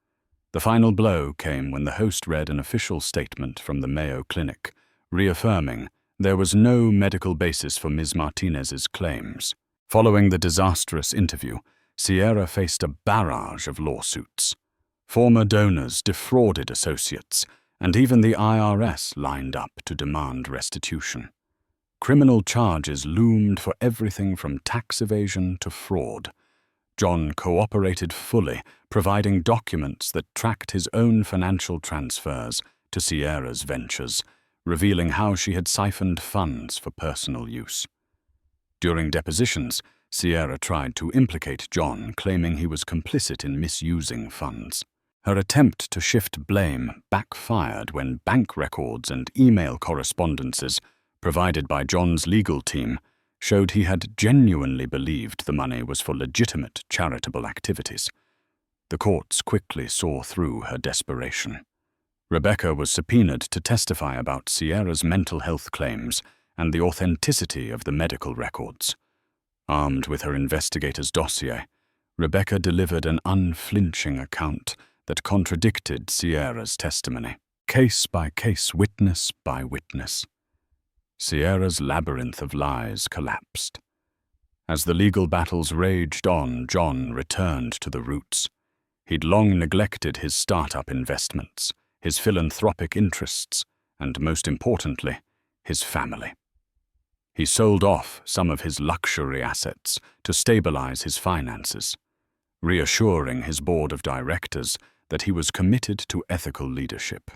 The final blow came when the host read an official statement from the Mayo Clinic, reaffirming there was no medical basis for Ms. Martinez's claims. Following the disastrous interview, Sierra faced a barrage of lawsuits. Former donors defrauded associates, and even the IRS lined up to demand restitution. Criminal charges loomed for everything from tax evasion to fraud. John cooperated fully, providing documents that tracked his own financial transfers to Sierra's ventures, revealing how she had siphoned funds for personal use. During depositions, Sierra tried to implicate John, claiming he was complicit in misusing funds. Her attempt to shift blame backfired when bank records and email correspondences provided by John's legal team showed he had genuinely believed the money was for legitimate charitable activities. The courts quickly saw through her desperation. Rebecca was subpoenaed to testify about Sierra's mental health claims and the authenticity of the medical records. Armed with her investigator's dossier, Rebecca delivered an unflinching account that contradicted Sierra's testimony, case by case, witness by witness. Sierra's labyrinth of lies collapsed. As the legal battles raged on, John returned to the roots. He'd long neglected his startup investments, his philanthropic interests, and most importantly, his family. He sold off some of his luxury assets to stabilize his finances, reassuring his board of directors that he was committed to ethical leadership.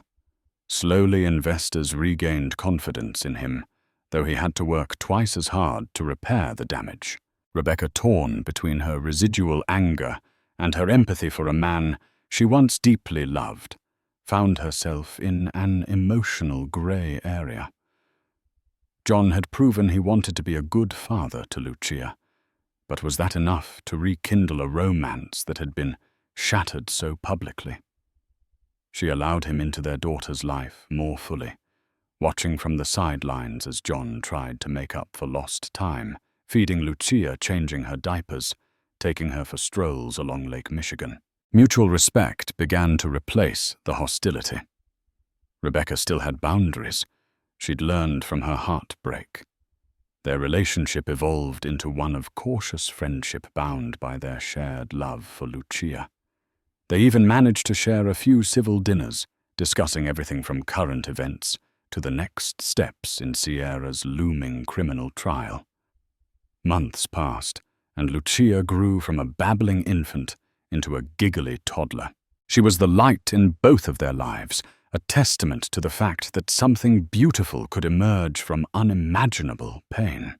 Slowly, investors regained confidence in him, though he had to work twice as hard to repair the damage. Rebecca, torn between her residual anger and her empathy for a man she once deeply loved, found herself in an emotional gray area. John had proven he wanted to be a good father to Lucia, but was that enough to rekindle a romance that had been shattered so publicly? She allowed him into their daughter's life more fully, watching from the sidelines as John tried to make up for lost time, feeding Lucia, changing her diapers, taking her for strolls along Lake Michigan. Mutual respect began to replace the hostility. Rebecca still had boundaries. She'd learned from her heartbreak. Their relationship evolved into one of cautious friendship bound by their shared love for Lucia. They even managed to share a few civil dinners, discussing everything from current events to the next steps in Sierra's looming criminal trial. Months passed, and Lucia grew from a babbling infant into a giggly toddler. She was the light in both of their lives, a testament to the fact that something beautiful could emerge from unimaginable pain.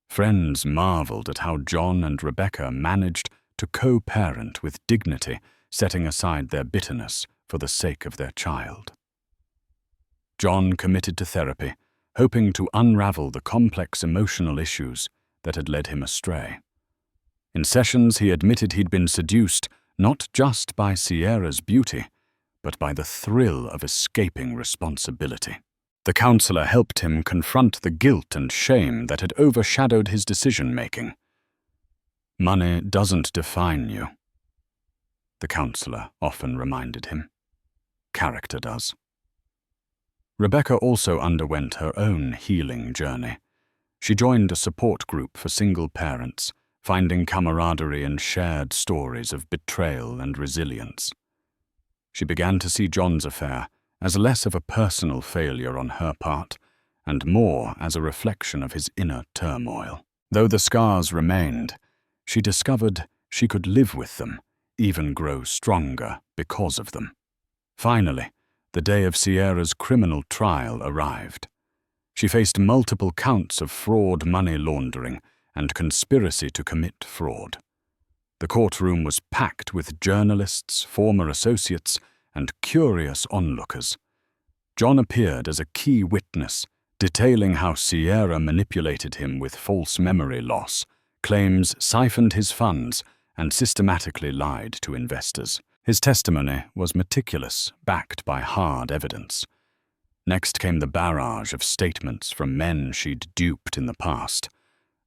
Friends marveled at how John and Rebecca managed to co-parent with dignity, setting aside their bitterness for the sake of their child. John committed to therapy, hoping to unravel the complex emotional issues that had led him astray. In sessions, he admitted he'd been seduced not just by Sierra's beauty, but by the thrill of escaping responsibility. The counselor helped him confront the guilt and shame that had overshadowed his decision-making. "Money doesn't define you," the counselor often reminded him. "Character does." Rebecca also underwent her own healing journey. She joined a support group for single parents, finding camaraderie in shared stories of betrayal and resilience. She began to see John's affair as less of a personal failure on her part, and more as a reflection of his inner turmoil. Though the scars remained, she discovered she could live with them, even grow stronger because of them. Finally, the day of Sierra's criminal trial arrived. She faced multiple counts of fraud, money laundering, and conspiracy to commit fraud. The courtroom was packed with journalists, former associates, and curious onlookers. John appeared as a key witness, detailing how Sierra manipulated him with false memory loss, claims siphoned his funds, and systematically lied to investors. His testimony was meticulous, backed by hard evidence. Next came the barrage of statements from men she'd duped in the past.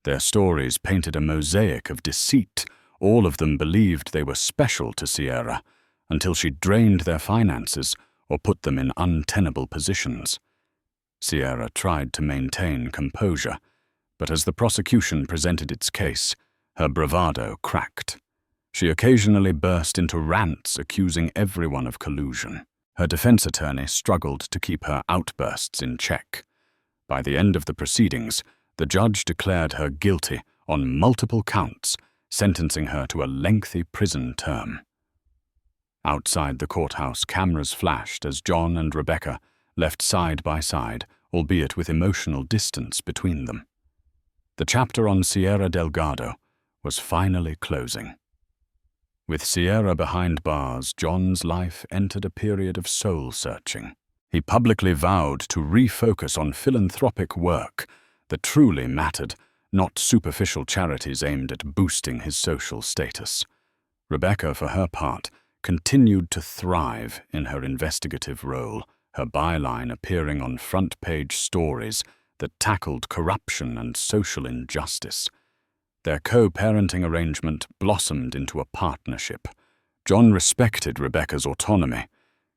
Their stories painted a mosaic of deceit. All of them believed they were special to Sierra, until she drained their finances or put them in untenable positions. Sierra tried to maintain composure, but as the prosecution presented its case, her bravado cracked. She occasionally burst into rants accusing everyone of collusion. Her defense attorney struggled to keep her outbursts in check. By the end of the proceedings, the judge declared her guilty on multiple counts, sentencing her to a lengthy prison term. Outside the courthouse, cameras flashed as John and Rebecca left side by side, albeit with emotional distance between them. The chapter on Sierra Delgado was finally closing. With Sierra behind bars, John's life entered a period of soul-searching. He publicly vowed to refocus on philanthropic work that truly mattered, not superficial charities aimed at boosting his social status. Rebecca, for her part, continued to thrive in her investigative role, her byline appearing on front-page stories that tackled corruption and social injustice. Their co-parenting arrangement blossomed into a partnership. John respected Rebecca's autonomy.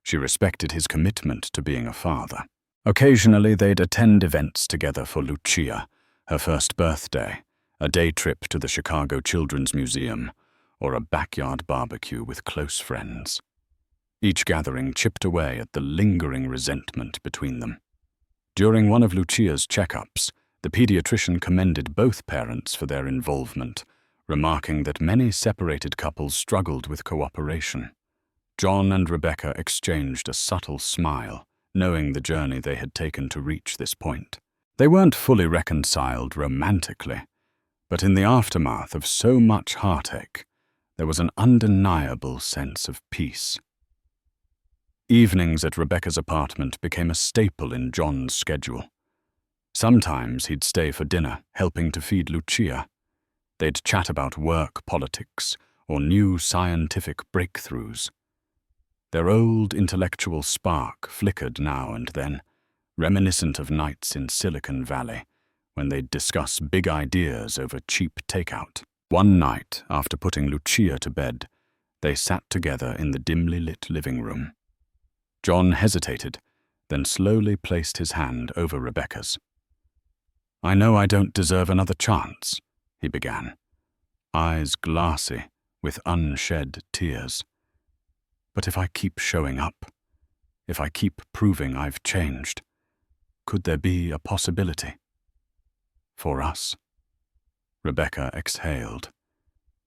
She respected his commitment to being a father. Occasionally, they'd attend events together for Lucia, her first birthday, a day trip to the Chicago Children's Museum, or a backyard barbecue with close friends. Each gathering chipped away at the lingering resentment between them. During one of Lucia's checkups, the pediatrician commended both parents for their involvement, remarking that many separated couples struggled with cooperation. John and Rebecca exchanged a subtle smile, knowing the journey they had taken to reach this point. They weren't fully reconciled romantically, but in the aftermath of so much heartache, there was an undeniable sense of peace. Evenings at Rebecca's apartment became a staple in John's schedule. Sometimes he'd stay for dinner, helping to feed Lucia. They'd chat about work, politics, or new scientific breakthroughs. Their old intellectual spark flickered now and then, reminiscent of nights in Silicon Valley, when they'd discuss big ideas over cheap takeout. One night, after putting Lucia to bed, they sat together in the dimly lit living room. John hesitated, then slowly placed his hand over Rebecca's. "I know I don't deserve another chance," he began, eyes glassy with unshed tears. "But if I keep showing up, if I keep proving I've changed, could there be a possibility for us?" Rebecca exhaled.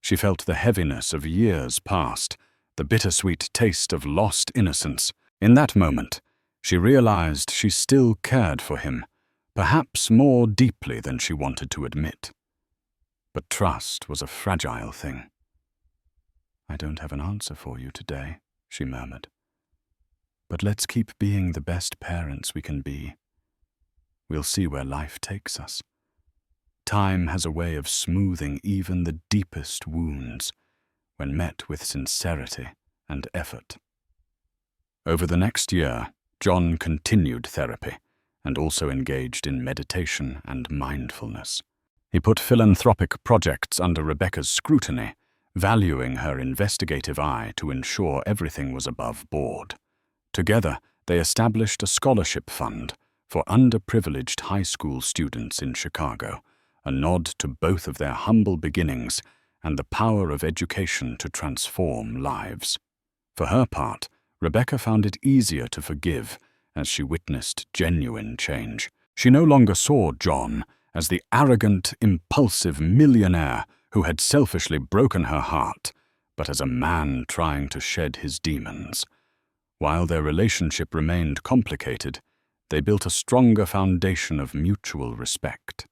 She felt the heaviness of years past, the bittersweet taste of lost innocence. In that moment, she realized she still cared for him, perhaps more deeply than she wanted to admit. But trust was a fragile thing. "I don't have an answer for you today," she murmured. "But let's keep being the best parents we can be. We'll see where life takes us. Time has a way of smoothing even the deepest wounds when met with sincerity and effort." Over the next year, John continued therapy and also engaged in meditation and mindfulness. He put philanthropic projects under Rebecca's scrutiny, valuing her investigative eye to ensure everything was above board. Together, they established a scholarship fund for underprivileged high school students in Chicago, a nod to both of their humble beginnings and the power of education to transform lives. For her part, Rebecca found it easier to forgive as she witnessed genuine change. She no longer saw John as the arrogant, impulsive millionaire who had selfishly broken her heart, but as a man trying to shed his demons. While their relationship remained complicated, they built a stronger foundation of mutual respect.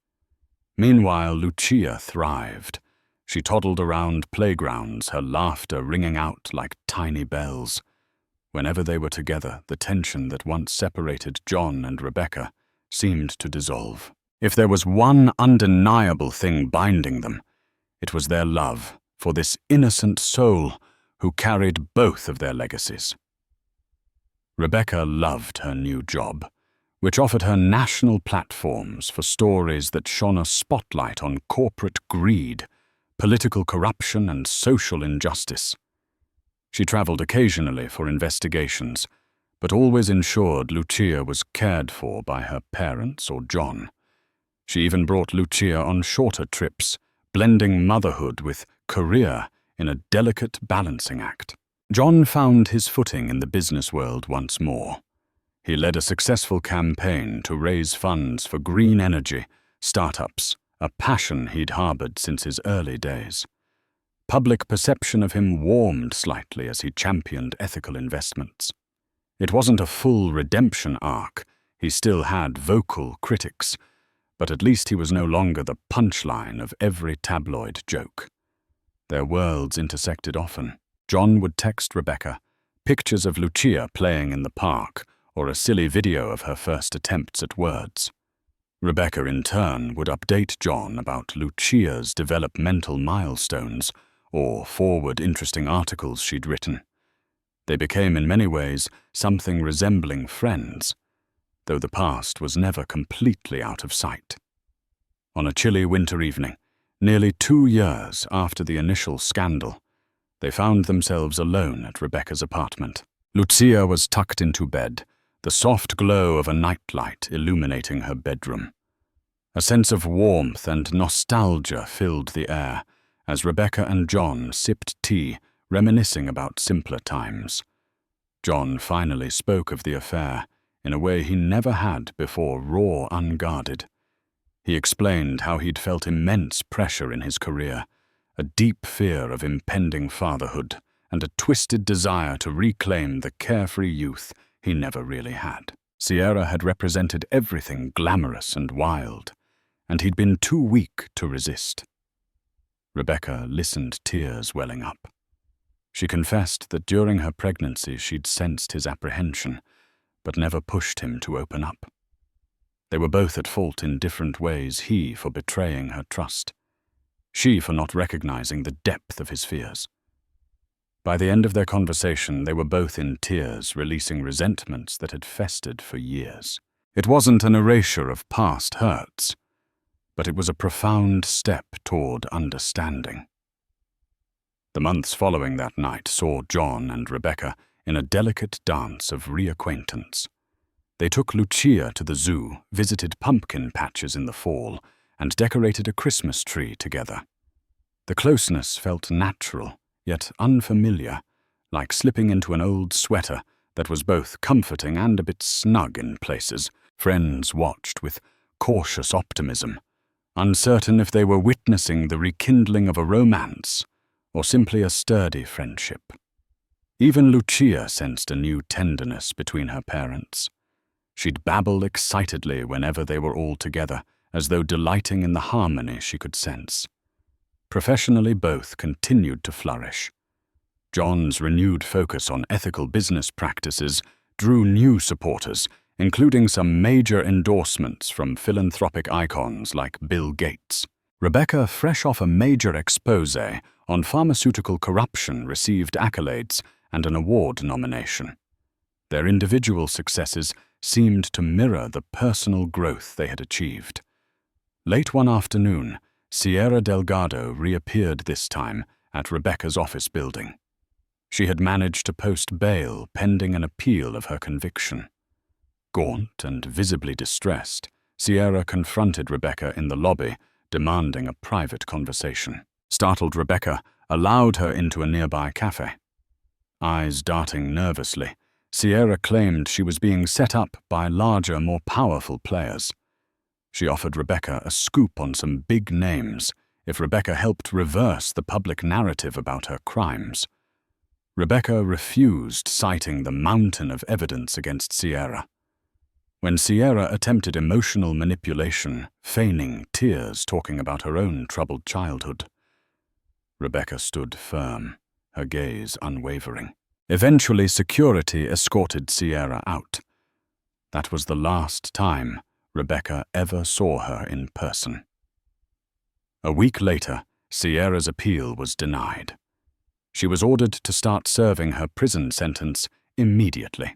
Meanwhile, Lucia thrived. She toddled around playgrounds, her laughter ringing out like tiny bells. Whenever they were together, the tension that once separated John and Rebecca seemed to dissolve. If there was one undeniable thing binding them, it was their love for this innocent soul who carried both of their legacies. Rebecca loved her new job, which offered her national platforms for stories that shone a spotlight on corporate greed, political corruption, and social injustice. She traveled occasionally for investigations, but always ensured Lucia was cared for by her parents or John. She even brought Lucia on shorter trips, blending motherhood with career in a delicate balancing act. John found his footing in the business world once more. He led a successful campaign to raise funds for green energy, startups, a passion he'd harbored since his early days. Public perception of him warmed slightly as he championed ethical investments. It wasn't a full redemption arc. He still had vocal critics, but at least he was no longer the punchline of every tabloid joke. Their worlds intersected often. John would text Rebecca pictures of Lucia playing in the park or a silly video of her first attempts at words. Rebecca, in turn, would update John about Lucia's developmental milestones or forward interesting articles she'd written. They became in many ways something resembling friends, though the past was never completely out of sight. On a chilly winter evening, nearly 2 years after the initial scandal, they found themselves alone at Rebecca's apartment. Lucia was tucked into bed, the soft glow of a nightlight illuminating her bedroom. A sense of warmth and nostalgia filled the air as Rebecca and John sipped tea, reminiscing about simpler times. John finally spoke of the affair in a way he never had before, raw, unguarded. He explained how he'd felt immense pressure in his career, a deep fear of impending fatherhood, and a twisted desire to reclaim the carefree youth he never really had. Sierra had represented everything glamorous and wild, and he'd been too weak to resist. Rebecca listened, tears welling up. She confessed that during her pregnancy she'd sensed his apprehension, but never pushed him to open up. They were both at fault in different ways, he for betraying her trust, she for not recognizing the depth of his fears. By the end of their conversation, they were both in tears, releasing resentments that had festered for years. It wasn't an erasure of past hurts, but it was a profound step toward understanding. The months following that night saw John and Rebecca in a delicate dance of reacquaintance. They took Lucia to the zoo, visited pumpkin patches in the fall, and decorated a Christmas tree together. The closeness felt natural, yet unfamiliar, like slipping into an old sweater that was both comforting and a bit snug in places. Friends watched with cautious optimism, uncertain if they were witnessing the rekindling of a romance or simply a sturdy friendship. Even Lucia sensed a new tenderness between her parents. She'd babble excitedly whenever they were all together, as though delighting in the harmony she could sense. Professionally, both continued to flourish. John's renewed focus on ethical business practices drew new supporters, including some major endorsements from philanthropic icons like Bill Gates. Rebecca, fresh off a major exposé on pharmaceutical corruption, received accolades and an award nomination. Their individual successes seemed to mirror the personal growth they had achieved. Late one afternoon, Sierra Delgado reappeared this time at Rebecca's office building. She had managed to post bail pending an appeal of her conviction. Gaunt and visibly distressed, Sierra confronted Rebecca in the lobby, demanding a private conversation. Startled Rebecca allowed her into a nearby cafe. Eyes darting nervously, Sierra claimed she was being set up by larger, more powerful players. She offered Rebecca a scoop on some big names if Rebecca helped reverse the public narrative about her crimes. Rebecca refused, citing the mountain of evidence against Sierra. When Sierra attempted emotional manipulation, feigning tears talking about her own troubled childhood, Rebecca stood firm, her gaze unwavering. Eventually, security escorted Sierra out. That was the last time Rebecca ever saw her in person. A week later, Sierra's appeal was denied. She was ordered to start serving her prison sentence immediately.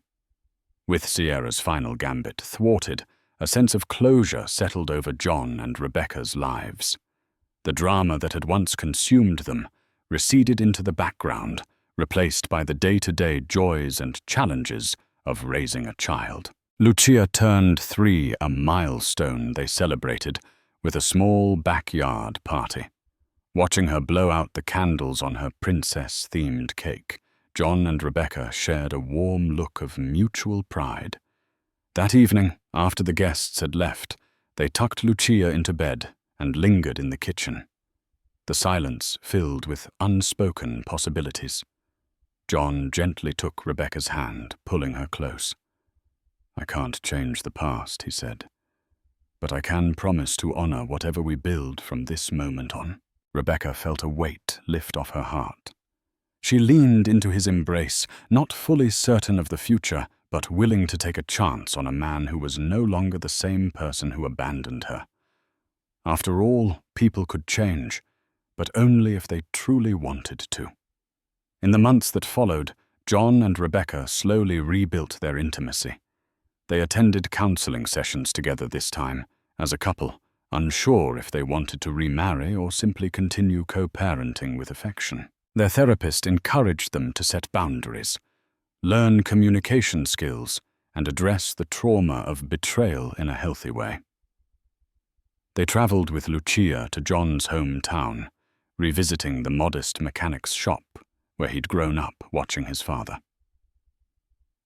With Sierra's final gambit thwarted, a sense of closure settled over John and Rebecca's lives. The drama that had once consumed them receded into the background, replaced by the day-to-day joys and challenges of raising a child. Lucia turned 3, a milestone they celebrated with a small backyard party. Watching her blow out the candles on her princess-themed cake, John and Rebecca shared a warm look of mutual pride. That evening, after the guests had left, they tucked Lucia into bed and lingered in the kitchen. The silence filled with unspoken possibilities. John gently took Rebecca's hand, pulling her close. "I can't change the past," he said, "but I can promise to honor whatever we build from this moment on." Rebecca felt a weight lift off her heart. She leaned into his embrace, not fully certain of the future, but willing to take a chance on a man who was no longer the same person who abandoned her. After all, people could change, but only if they truly wanted to. In the months that followed, John and Rebecca slowly rebuilt their intimacy. They attended counseling sessions together this time, as a couple, unsure if they wanted to remarry or simply continue co-parenting with affection. Their therapist encouraged them to set boundaries, learn communication skills, and address the trauma of betrayal in a healthy way. They traveled with Lucia to John's hometown, revisiting the modest mechanic's shop where he'd grown up watching his father.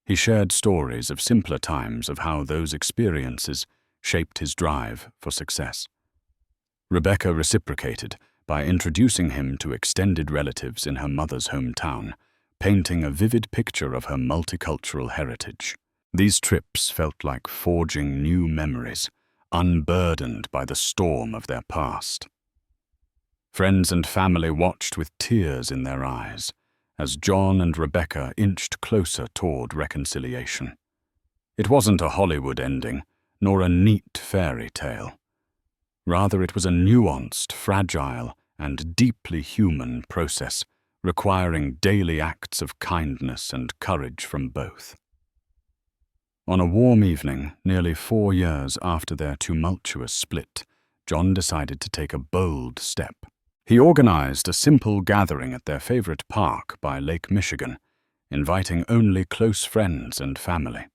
He shared stories of simpler times of how those experiences shaped his drive for success. Rebecca reciprocated by introducing him to extended relatives in her mother's hometown, painting a vivid picture of her multicultural heritage. These trips felt like forging new memories, unburdened by the storm of their past. Friends and family watched with tears in their eyes as John and Rebecca inched closer toward reconciliation. It wasn't a Hollywood ending, nor a neat fairy tale. Rather, it was a nuanced, fragile, and deeply human process, requiring daily acts of kindness and courage from both. On a warm evening, nearly 4 years after their tumultuous split, John decided to take a bold step. He organized a simple gathering at their favorite park by Lake Michigan, inviting only close friends and family.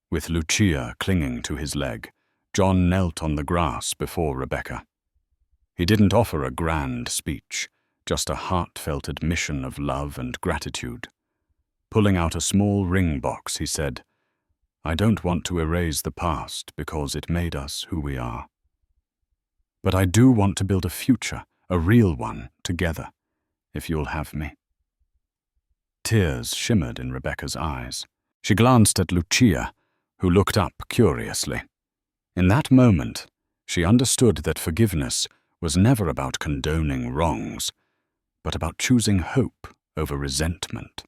With Lucia clinging to his leg, John knelt on the grass before Rebecca. He didn't offer a grand speech, just a heartfelt admission of love and gratitude. Pulling out a small ring box, he said, "I don't want to erase the past because it made us who we are. But I do want to build a future, a real one, together, if you'll have me." Tears shimmered in Rebecca's eyes. She glanced at Lucia, who looked up curiously. In that moment, she understood that forgiveness was never about condoning wrongs, but about choosing hope over resentment.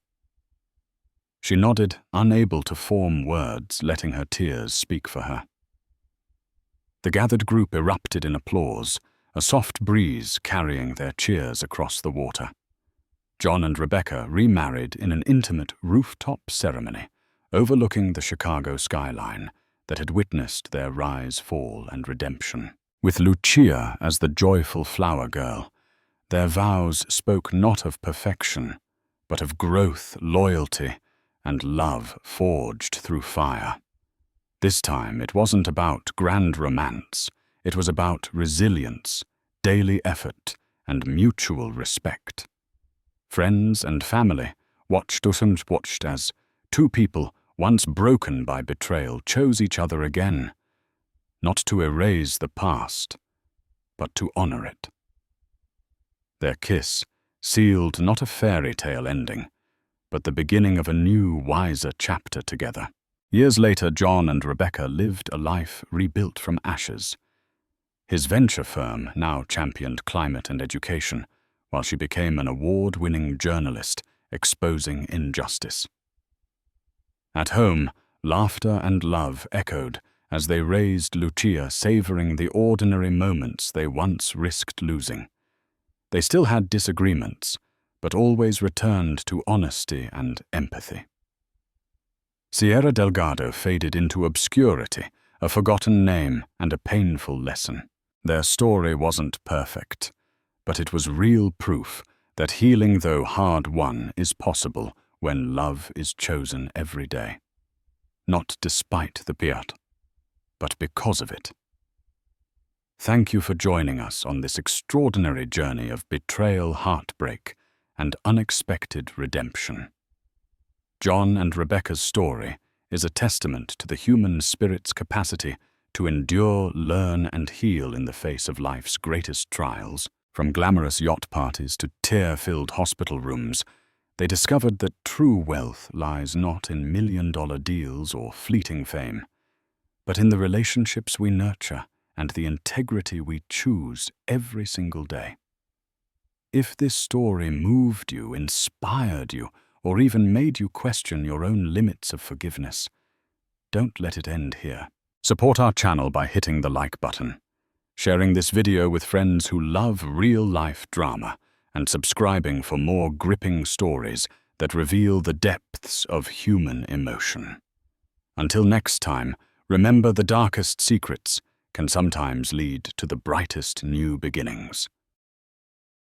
She nodded, unable to form words, letting her tears speak for her. The gathered group erupted in applause, a soft breeze carrying their cheers across the water. John and Rebecca remarried in an intimate rooftop ceremony, overlooking the Chicago skyline that had witnessed their rise, fall, and redemption. With Lucia as the joyful flower girl, their vows spoke not of perfection, but of growth, loyalty, and love forged through fire. This time it wasn't about grand romance, it was about resilience, daily effort, and mutual respect. Friends and family watched as two people, once broken by betrayal, chose each other again, not to erase the past, but to honor it. Their kiss sealed not a fairy tale ending, but the beginning of a new, wiser chapter together. Years later, John and Rebecca lived a life rebuilt from ashes. His venture firm now championed climate and education, while she became an award-winning journalist exposing injustice. At home, laughter and love echoed as they raised Lucia, savoring the ordinary moments they once risked losing. They still had disagreements, but always returned to honesty and empathy. Sierra Delgado faded into obscurity, a forgotten name and a painful lesson. Their story wasn't perfect, but it was real proof that healing, though hard-won, is possible when love is chosen every day. Not despite the fiat, but because of it. Thank you for joining us on this extraordinary journey of betrayal, heartbreak, and unexpected redemption. John and Rebecca's story is a testament to the human spirit's capacity to endure, learn, and heal in the face of life's greatest trials. From glamorous yacht parties to tear-filled hospital rooms, they discovered that true wealth lies not in million-dollar deals or fleeting fame, but in the relationships we nurture and the integrity we choose every single day. If this story moved you, inspired you, or even made you question your own limits of forgiveness, don't let it end here. Support our channel by hitting the like button, sharing this video with friends who love real-life drama, and subscribing for more gripping stories that reveal the depths of human emotion. Until next time, remember the darkest secrets can sometimes lead to the brightest new beginnings.